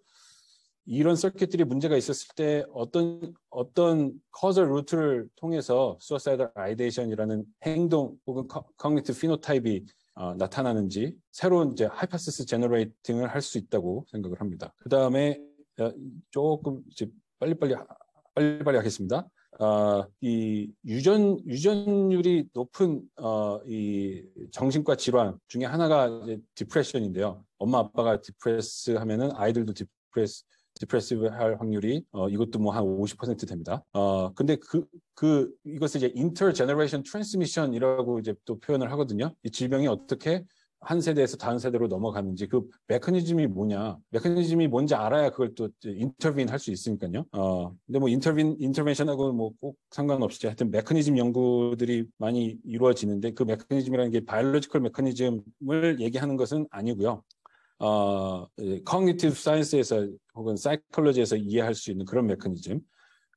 이런 서킷들이 문제가 있었을 때 어떤 causal 루트를 통해서 suicidal ideation이라는 행동 혹은 cognitive phenotype이 나타나는지 새로운 이제 하이퍼시스 제너레이팅을 할 수 있다고 생각을 합니다. 그 다음에 조금 이제 빨리빨리 하겠습니다. 이 유전율이 높은 이 정신과 질환 중에 하나가 이제 디프레션인데요. 엄마 아빠가 디프레스 하면은 아이들도 디프레시브 할 확률이 이것도 뭐 한 50% 됩니다. 근데 이것을 이제 intergeneration transmission이라고 이제 또 표현을 하거든요. 이 질병이 어떻게 한 세대에서 다른 세대로 넘어가는지 그 메커니즘이 뭔지 알아야 그걸 또 인터빈 할 수 있으니까요. 근데 뭐 인터벤션하고 뭐 꼭 상관없이 하여튼 메커니즘 연구들이 많이 이루어지는데 그 메커니즘이라는 게 바이올로지컬 메커니즘을 얘기하는 것은 아니고요. cognitive science에서 혹은 psychology에서 이해할 수 있는 그런 메커니즘.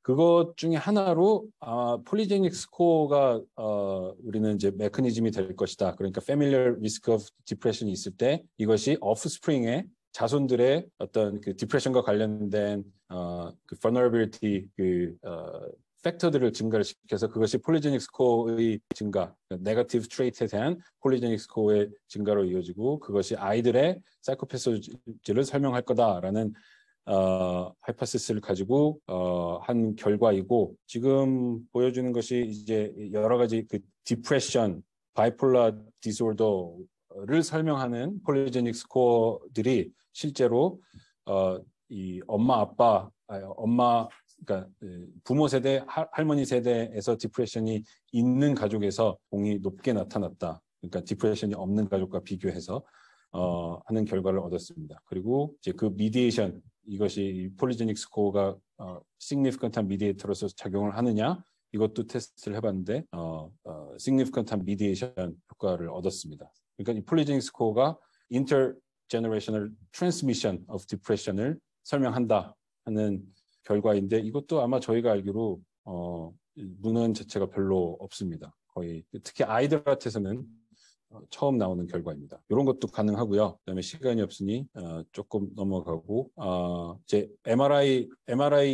그것 중에 하나로 폴리제닉 스코어가 우리는 이제 메커니즘이 될 것이다. 그러니까 familiar risk of depression이 있을 때 이것이 offspring의 자손들의 어떤 그 디프레션과 관련된 그 vulnerability 팩터들을 증가를 시켜서 그것이 폴리제닉 스코어의 증가, 그러니까 네거티브 트레이트에 대한 폴리제닉 스코어의 증가로 이어지고 그것이 아이들의 사이코패소지를 설명할 거다라는 하이퍼시스를 가지고 한 결과이고, 지금 보여주는 것이 이제 여러 가지 그 디프레션, 바이폴라 디스오더를 설명하는 폴리제닉 스코어들이 실제로 이 그러니까 부모 세대, 할머니 세대에서 디프레션이 있는 가족에서 공이 높게 나타났다. 그러니까 디프레션이 없는 가족과 비교해서 하는 결과를 얻었습니다. 그리고 이제 그 미디에이션, 이것이 폴리제닉 스코어가 significant한 미디에이터로서 작용을 하느냐, 이것도 테스트를 해봤는데 significant한 미디에이션 효과를 얻었습니다. 그러니까 이 폴리제닉 스코어가 intergenerational transmission of depression을 설명한다 하는 결과인데, 이것도 아마 저희가 알기로 문헌 자체가 별로 없습니다. 거의 특히 아이들한테서는 처음 나오는 결과입니다. 이런 것도 가능하고요. 그다음에 시간이 없으니 조금 넘어가고 이제 MRI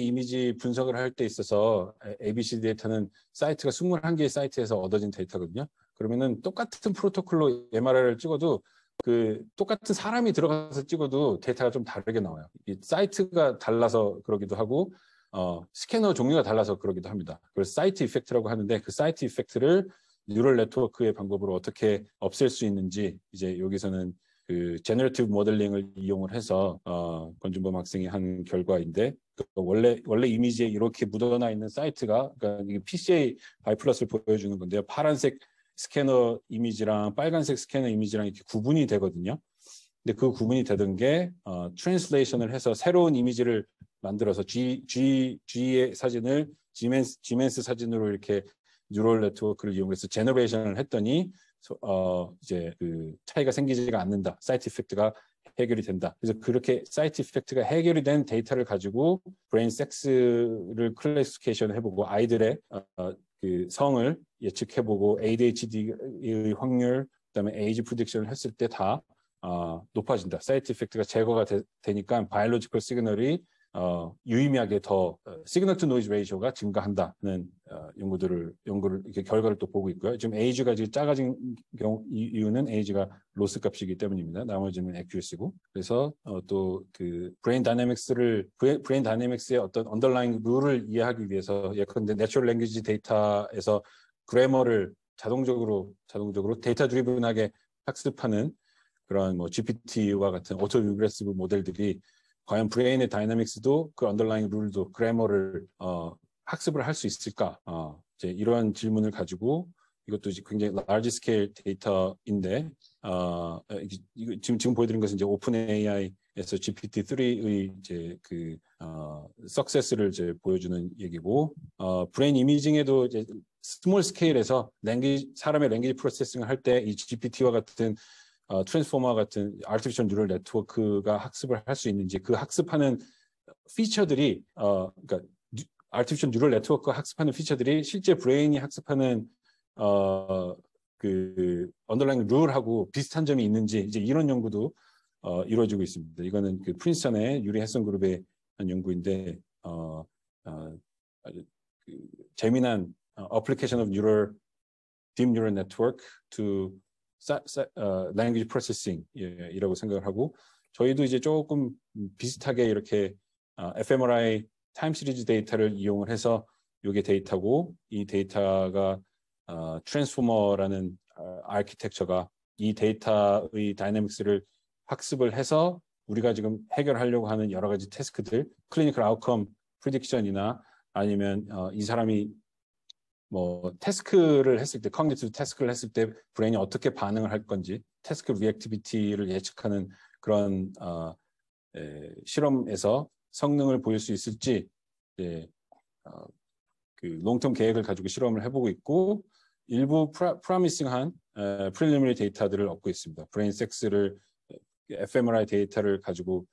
이미지 분석을 할 때 있어서 ABC 데이터는 사이트가 21개의 사이트에서 얻어진 데이터거든요. 그러면은 똑같은 프로토콜로 MRI를 찍어도 그 똑같은 사람이 들어가서 찍어도 데이터가 좀 다르게 나와요. 이 사이트가 달라서 그러기도 하고 스캐너 종류가 달라서 그러기도 합니다. 그걸 사이트 이펙트라고 하는데, 그 사이트 이펙트를 뉴럴 네트워크의 방법으로 어떻게 없앨 수 있는지 이제 여기서는 그 제너레이티브 모델링을 이용을 해서 권준범 학생이 한 결과인데, 원래 이미지에 이렇게 묻어나 있는 사이트가, 그러니까 이게 PCA 바이플러스를 보여주는 건데요. 파란색 스캐너 이미지랑 빨간색 스캐너 이미지랑 이렇게 구분이 되거든요. 근데 그 구분이 되던 게 트랜슬레이션을 해서 새로운 이미지를 만들어서 G의 사진을 지멘스 사진으로 이렇게 뉴럴 네트워크를 이용해서 제너레이션을 했더니 이제 그 차이가 생기지가 않는다. 사이트 이펙트가 해결이 된다. 그래서 그렇게 사이트 이펙트가 해결이 된 데이터를 가지고 브레인 섹스를 클래시피케이션 해보고 아이들의 그 성을 예측해보고 ADHD의 확률, 그다음에 에이지 프리딕션을 했을 때 다 높아진다. 사이트 이펙트가 제거가 되니까 바이올로지컬 시그널이 유의미하게 더 시그널 투 노이즈 레이쇼가 증가한다는 연구를 이렇게 결과를 또 보고 있고요. 지금 에이지가 지금 작아진 경우 이유는 에이지가 로스 값이기 때문입니다. 나머지는 액큐러시고. 그래서 또 그 브레인 다이내믹스의 어떤 언더라잉 룰을 이해하기 위해서 예컨대 내추럴 랭귀지 데이터에서 그래머를 자동적으로 데이터 드리븐하게 학습하는 그런 뭐 GPT와 같은 오토 리그레시브 모델들이 과연 브레인의 다이내믹스도 그 언더라잉 룰도 그래머를 학습을 할 수 있을까? 이제 이러한 질문을 가지고 이것도 이제 굉장히 large scale 데이터인데 지금 보여드린 것은 이제 오픈 AI에서 GPT-3의 이제 그 석세스를 이제 보여주는 얘기고 브레인 이미징에도 이제 스몰 스케일에서 사람의 랭귀지 프로세싱을 할 때 이 GPT와 같은 트랜스포머 같은 아티피셜 뉴럴 네트워크가 학습을 할 수 있는지 그 학습하는 피처들이 그러니까 아티피셜 뉴럴 네트워크가 학습하는 피처들이 실제 브레인이 학습하는 그 언더라잉 룰하고 비슷한 점이 있는지 이제 이런 연구도 이루어지고 있습니다. 이거는 그 프린스턴의 유리 햇선 그룹의 한 연구인데 아주 그 재미난 application of deep neural network to language processing 이라고 생각을 하고 저희도 이제 조금 비슷하게 이렇게 fMRI 타임 시리즈 데이터를 이용을 해서 이게 데이터고 이 데이터가 트랜스포머라는 아키텍처가 이 데이터의 다이내믹스를 학습을 해서 우리가 지금 해결하려고 하는 여러 가지 태스크들 클리니컬 아웃컴 프리딕션이나 아니면 이 사람이 뭐 태스크를 했을 때 커그니티브 태스크를 했을 때 브레인이 어떻게 반응을 할 건지 태스크 리액티비티를 예측하는 그런 실험에서 성능을 보일 수 있을지 그 롱텀 계획을 가지고 실험을 해보고 있고 일부 프라미싱한 프리리미너리 데이터들을 얻고 있습니다. 브레인 섹스를 fMRI 데이터를 가지고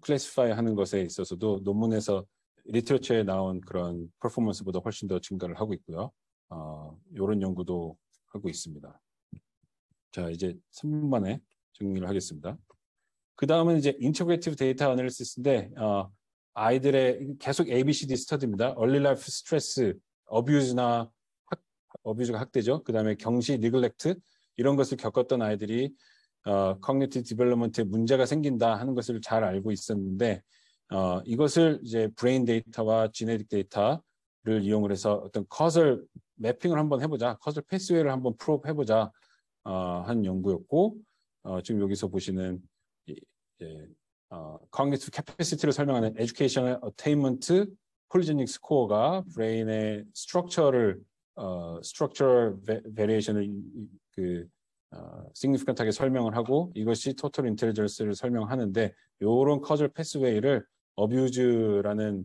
클래시파이 하는 것에 있어서도 논문에서 리터처에 나온 그런 퍼포먼스보다 훨씬 더 증가를 하고 있고요. 이런 연구도 하고 있습니다. 자, 이제 3분 만에 정리를 하겠습니다. 그 다음은 이제 인터그레이티브 데이터 어널리시스인데 아이들의 계속 ABCD 스터디입니다. Early Life Stress, 어뷰즈가 학대죠. 그 다음에 경시, 니글렉트 이런 것을 겪었던 아이들이 Cognitive Development에 문제가 생긴다 하는 것을 잘 알고 있었는데 이것을 이제 브레인 데이터와 지네틱 데이터를 이용을 해서 어떤 커즐 매핑을 한번 해보자, 커즐 패스웨이를 한번 프로브 해보자 한 연구였고 지금 여기서 보시는 cognitive capacity를 설명하는 educational attainment polygenic score가 브레인의 structural variation을 significant하게 설명을 하고 이것이 total intelligence를 설명하는데 이런 커즐 패스웨이를 어뷰즈라는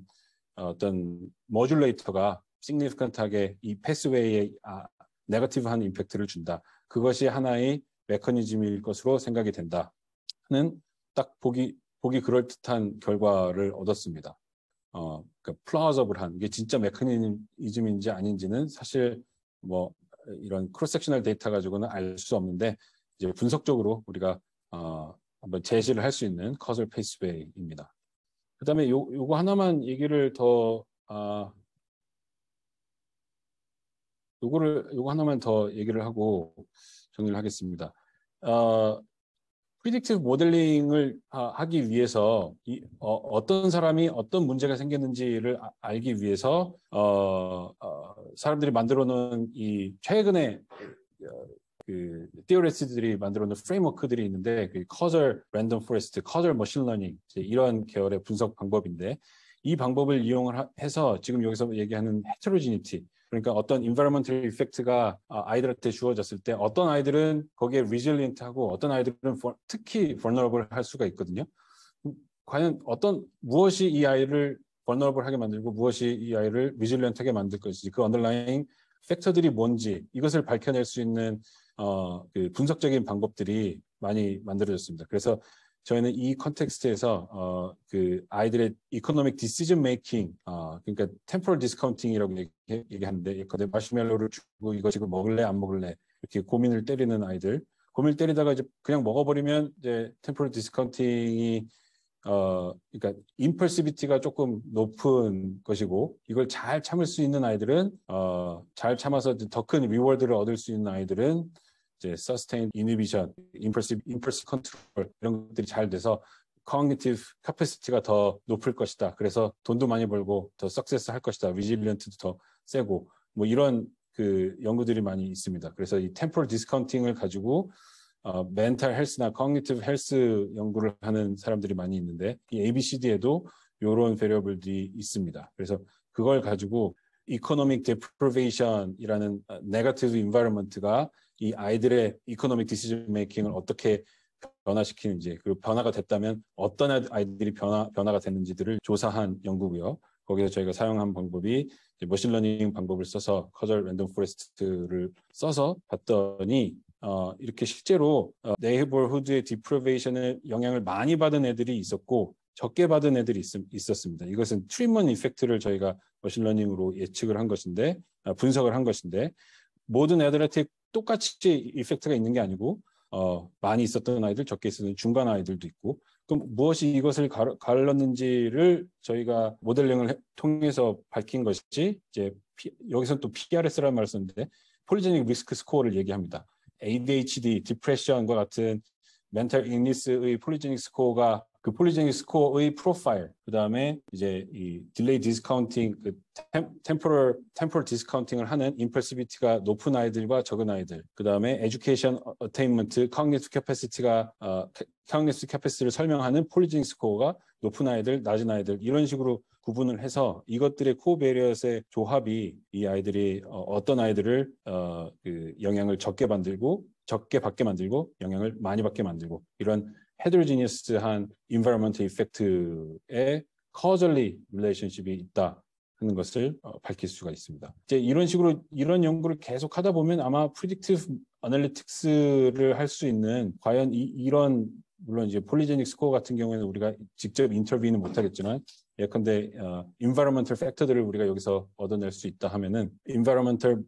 어떤 모듈레이터가 significant하게 이 패스웨이에 네거티브한 임팩트를 준다. 그것이 하나의 메커니즘일 것으로 생각이 된다는 딱 보기 그럴듯한 결과를 얻었습니다. 그러니까 플라우저블한 이게 진짜 메커니즘인지 아닌지는 사실 뭐 이런 크로스 섹셔널 데이터 가지고는 알 수 없는데 이제 분석적으로 우리가 한번 제시를 할 수 있는 커즐 패스웨이입니다. 그다음에 요거 하나만 얘기를 더 요거 하나만 더 얘기를 하고 정리를 하겠습니다. 프리딕티브 모델링을 하기 위해서 어떤 사람이 어떤 문제가 생겼는지를 알기 위해서 사람들이 만들어 놓은 이 최근에 그 티어리스트들이 만들어 놓은 프레임워크들이 있는데 그 커즐 랜덤 포레스트, 커즐 머신 러닝 이런 계열의 분석 방법인데 이 방법을 이용을 해서 지금 여기서 얘기하는 헤테로지니티 그러니까 어떤 environmental effect가 아이들한테 주어졌을 때 어떤 아이들은 거기에 resilient하고 어떤 아이들은 특히 vulnerable 할 수가 있거든요. 과연 무엇이 이 아이를 vulnerable하게 만들고 무엇이 이 아이를 resilient하게 만들 것인지 그 underlying 팩터들이 뭔지 이것을 밝혀낼 수 있는 그 분석적인 방법들이 많이 만들어졌습니다. 그래서 저희는 이 컨텍스트에서 그 아이들의 economic decision making, 그러니까 temporal discounting이라고 얘기하는데, 마시멜로를 주고 이거 지금 먹을래 안 먹을래 이렇게 고민을 때리는 아이들, 고민을 때리다가 이제 그냥 먹어버리면 이제 temporal discounting이 그러니까 impulsivity가 조금 높은 것이고 이걸 잘 참을 수 있는 아이들은 잘 참아서 더 큰 리워드를 얻을 수 있는 아이들은 이제 sustained inhibition, impulsive control 이런 것들이 잘 돼서 cognitive capacity가 더 높을 것이다. 그래서 돈도 많이 벌고 더 success 할 것이다. resilient도 더 세고 뭐 이런 그 연구들이 많이 있습니다. 그래서 이 temporal discounting을 가지고 멘탈 헬스나 커그니티브 헬스 연구를 하는 사람들이 많이 있는데 이 ABCD에도 이런 베리어블들이 있습니다. 그래서 그걸 가지고 economic deprivation이라는 네거티브 인바이러먼트가 이 아이들의 economic decision making을 어떻게 변화시키는지 그리고 변화가 됐다면 어떤 아이들이 변화가 됐는지들을 조사한 연구고요. 거기서 저희가 사용한 방법이 머신러닝 방법을 써서 커절 랜덤 포레스트를 써서 봤더니 이렇게 실제로 네이버후드의 디프로베이션에 영향을 많이 받은 애들이 있었고 적게 받은 애들이 있었습니다. 이것은 트리먼 이펙트를 저희가 머신러닝으로 예측을 한 것인데 분석을 한 것인데 모든 애들한테 똑같이 이펙트가 있는 게 아니고 많이 있었던 아이들, 적게 있었던 중간 아이들도 있고 그럼 무엇이 이것을 가르쳤는지를 저희가 모델링을 통해서 밝힌 것이 이제 여기서는 또 PRS라는 말을 썼는데 폴리제닉 리스크 스코어를 얘기합니다. ADHD, 디프레션과 같은 멘탈 illness의 폴리제닉 스코어가 그 폴리제닉 스코어의 프로파일, 그 다음에 이제 이 딜레이 디스카운팅, 그 템포럴 디스카운팅을 하는 임펄시비티가 높은 아이들과 적은 아이들, 그 다음에 에듀케이션 어테인먼트, 커그니티브 캐패시티가 커그니티브 캐패시티를 설명하는 폴리제닉 스코어가 높은 아이들, 낮은 아이들 이런 식으로 구분을 해서 이것들의 코베리엇의 조합이 이 아이들이 어떤 아이들을 그 영향을 적게 받게 만들고 영향을 많이 받게 만들고 이런 헤드로지니어스한 environmental effect의 causally relationship이 있다 하는 것을 밝힐 수가 있습니다. 이제 이런 식으로 이런 연구를 계속 하다 보면 아마 predictive analytics를 할 수 있는 과연 이런 물론 이제 폴리제닉 스코어 같은 경우에는 우리가 직접 인터뷰는 못하겠지만 예컨대 environmental factor들을 우리가 여기서 얻어낼 수 있다 하면은 environmental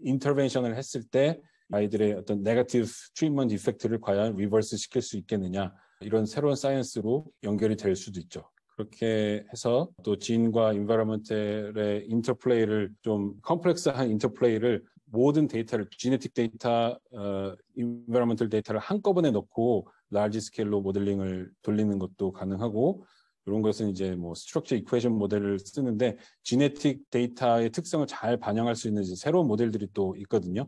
intervention을 했을 때 아이들의 어떤 네거티브 트리트먼트 이펙트를 과연 리버스 시킬 수 있겠느냐 이런 새로운 사이언스로 연결이 될 수도 있죠. 그렇게 해서 또 진과 인바이러먼트의 인터플레이를 좀 컴플렉스한 인터플레이를 모든 데이터를 지네틱 데이터, 인바이러먼털 데이터를 한꺼번에 넣고 라지 스케일로 모델링을 돌리는 것도 가능하고 이런 것은 이제 뭐 스트럭처 이퀘이션 모델을 쓰는데 지네틱 데이터의 특성을 잘 반영할 수 있는 이제 새로운 모델들이 또 있거든요.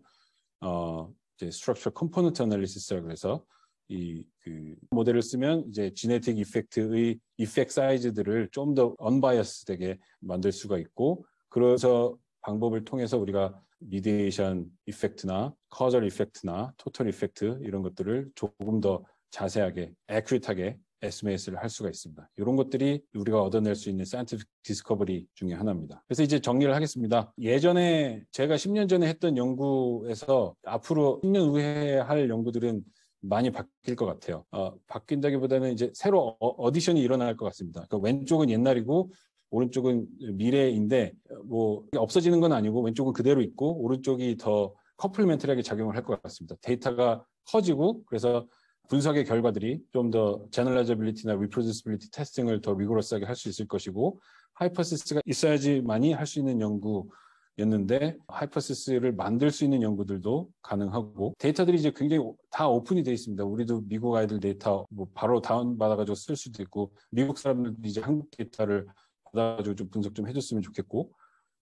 이제 structural component analysis라고 해서 그 모델을 쓰면 이제 genetic effect의 effect 사이즈들을 좀 더 unbiased되게 만들 수가 있고 그래서 방법을 통해서 우리가 mediation effect나 causal effect나 total effect 이런 것들을 조금 더 자세하게 accurate하게 estimate를 할 수가 있습니다. 이런 것들이 우리가 얻어낼 수 있는 scientific discovery 중에 하나입니다. 그래서 이제 정리를 하겠습니다. 예전에 제가 10년 전에 했던 연구에서 앞으로 10년 후에 할 연구들은 많이 바뀔 것 같아요. 바뀐다기보다는 이제 새로 어디션이 일어날 것 같습니다. 그러니까 왼쪽은 옛날이고 오른쪽은 미래인데 뭐 없어지는 건 아니고 왼쪽은 그대로 있고 오른쪽이 더 커플멘트리하게 작용을 할 것 같습니다. 데이터가 커지고 그래서 분석의 결과들이 좀 더 제너럴라이저빌리티나 리프로듀시빌리티 테스팅을 더 리고러스하게 할 수 있을 것이고 하이퍼시스가 있어야지만이 할 수 있는 연구였는데 하이퍼시스를 만들 수 있는 연구들도 가능하고 데이터들이 이제 굉장히 다 오픈이 되어 있습니다. 우리도 미국 아이들 데이터 뭐 바로 다운받아가지고 쓸 수도 있고 미국 사람들도 이제 한국 데이터를 받아가지고 좀 분석 좀 해줬으면 좋겠고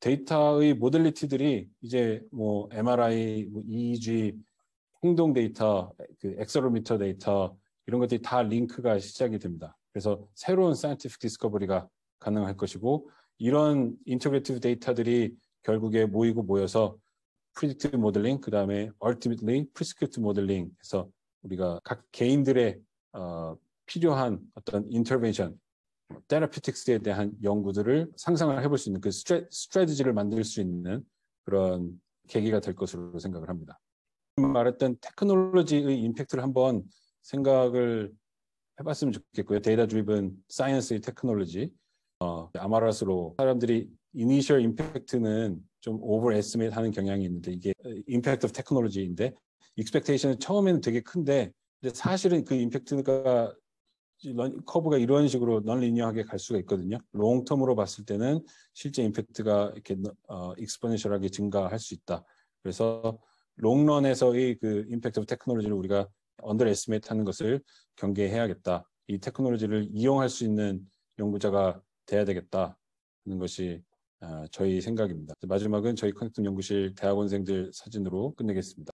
데이터의 모델리티들이 이제 뭐 MRI, 뭐 EEG 행동 데이터, 그 엑셀로미터 데이터 이런 것들이 다 링크가 시작이 됩니다. 그래서 새로운 사이언티픽 디스커버리가 가능할 것이고 이런 인터그레이티브 데이터들이 결국에 모여서 프리딕티브 모델링, 그 다음에 ultimately prescriptive 모델링 해서 우리가 각 개인들의 필요한 어떤 인터벤션, 테라피틱스에 대한 연구들을 상상을 해볼 수 있는 그 스트래티지를 만들 수 있는 그런 계기가 될 것으로 생각을 합니다. 말했던 테크놀로지의 임팩트를 한번 생각을 해봤으면 좋겠고요. 데이터 드리븐 사이언스의 테크놀로지 아마라스로 사람들이 이니셜 임팩트는 좀 오버 에스티메이트 하는 경향이 있는데 이게 임팩트 오브 테크놀로지인데 익스펙테이션은 처음에는 되게 큰데 근데 사실은 그 임팩트가 커브가 이런 식으로 넌리니어하게 갈 수가 있거든요. 롱텀으로 봤을 때는 실제 임팩트가 이렇게 익스포넨셜하게 증가할 수 있다. 그래서 롱런에서의 그 임팩트 오브 테크놀로지를 우리가 언더 에스티메이트 하는 것을 경계해야겠다. 이 테크놀로지를 이용할 수 있는 연구자가 돼야 되겠다 하는 것이 저희 생각입니다. 마지막은 저희 커넥팅 연구실 대학원생들 사진으로 끝내겠습니다.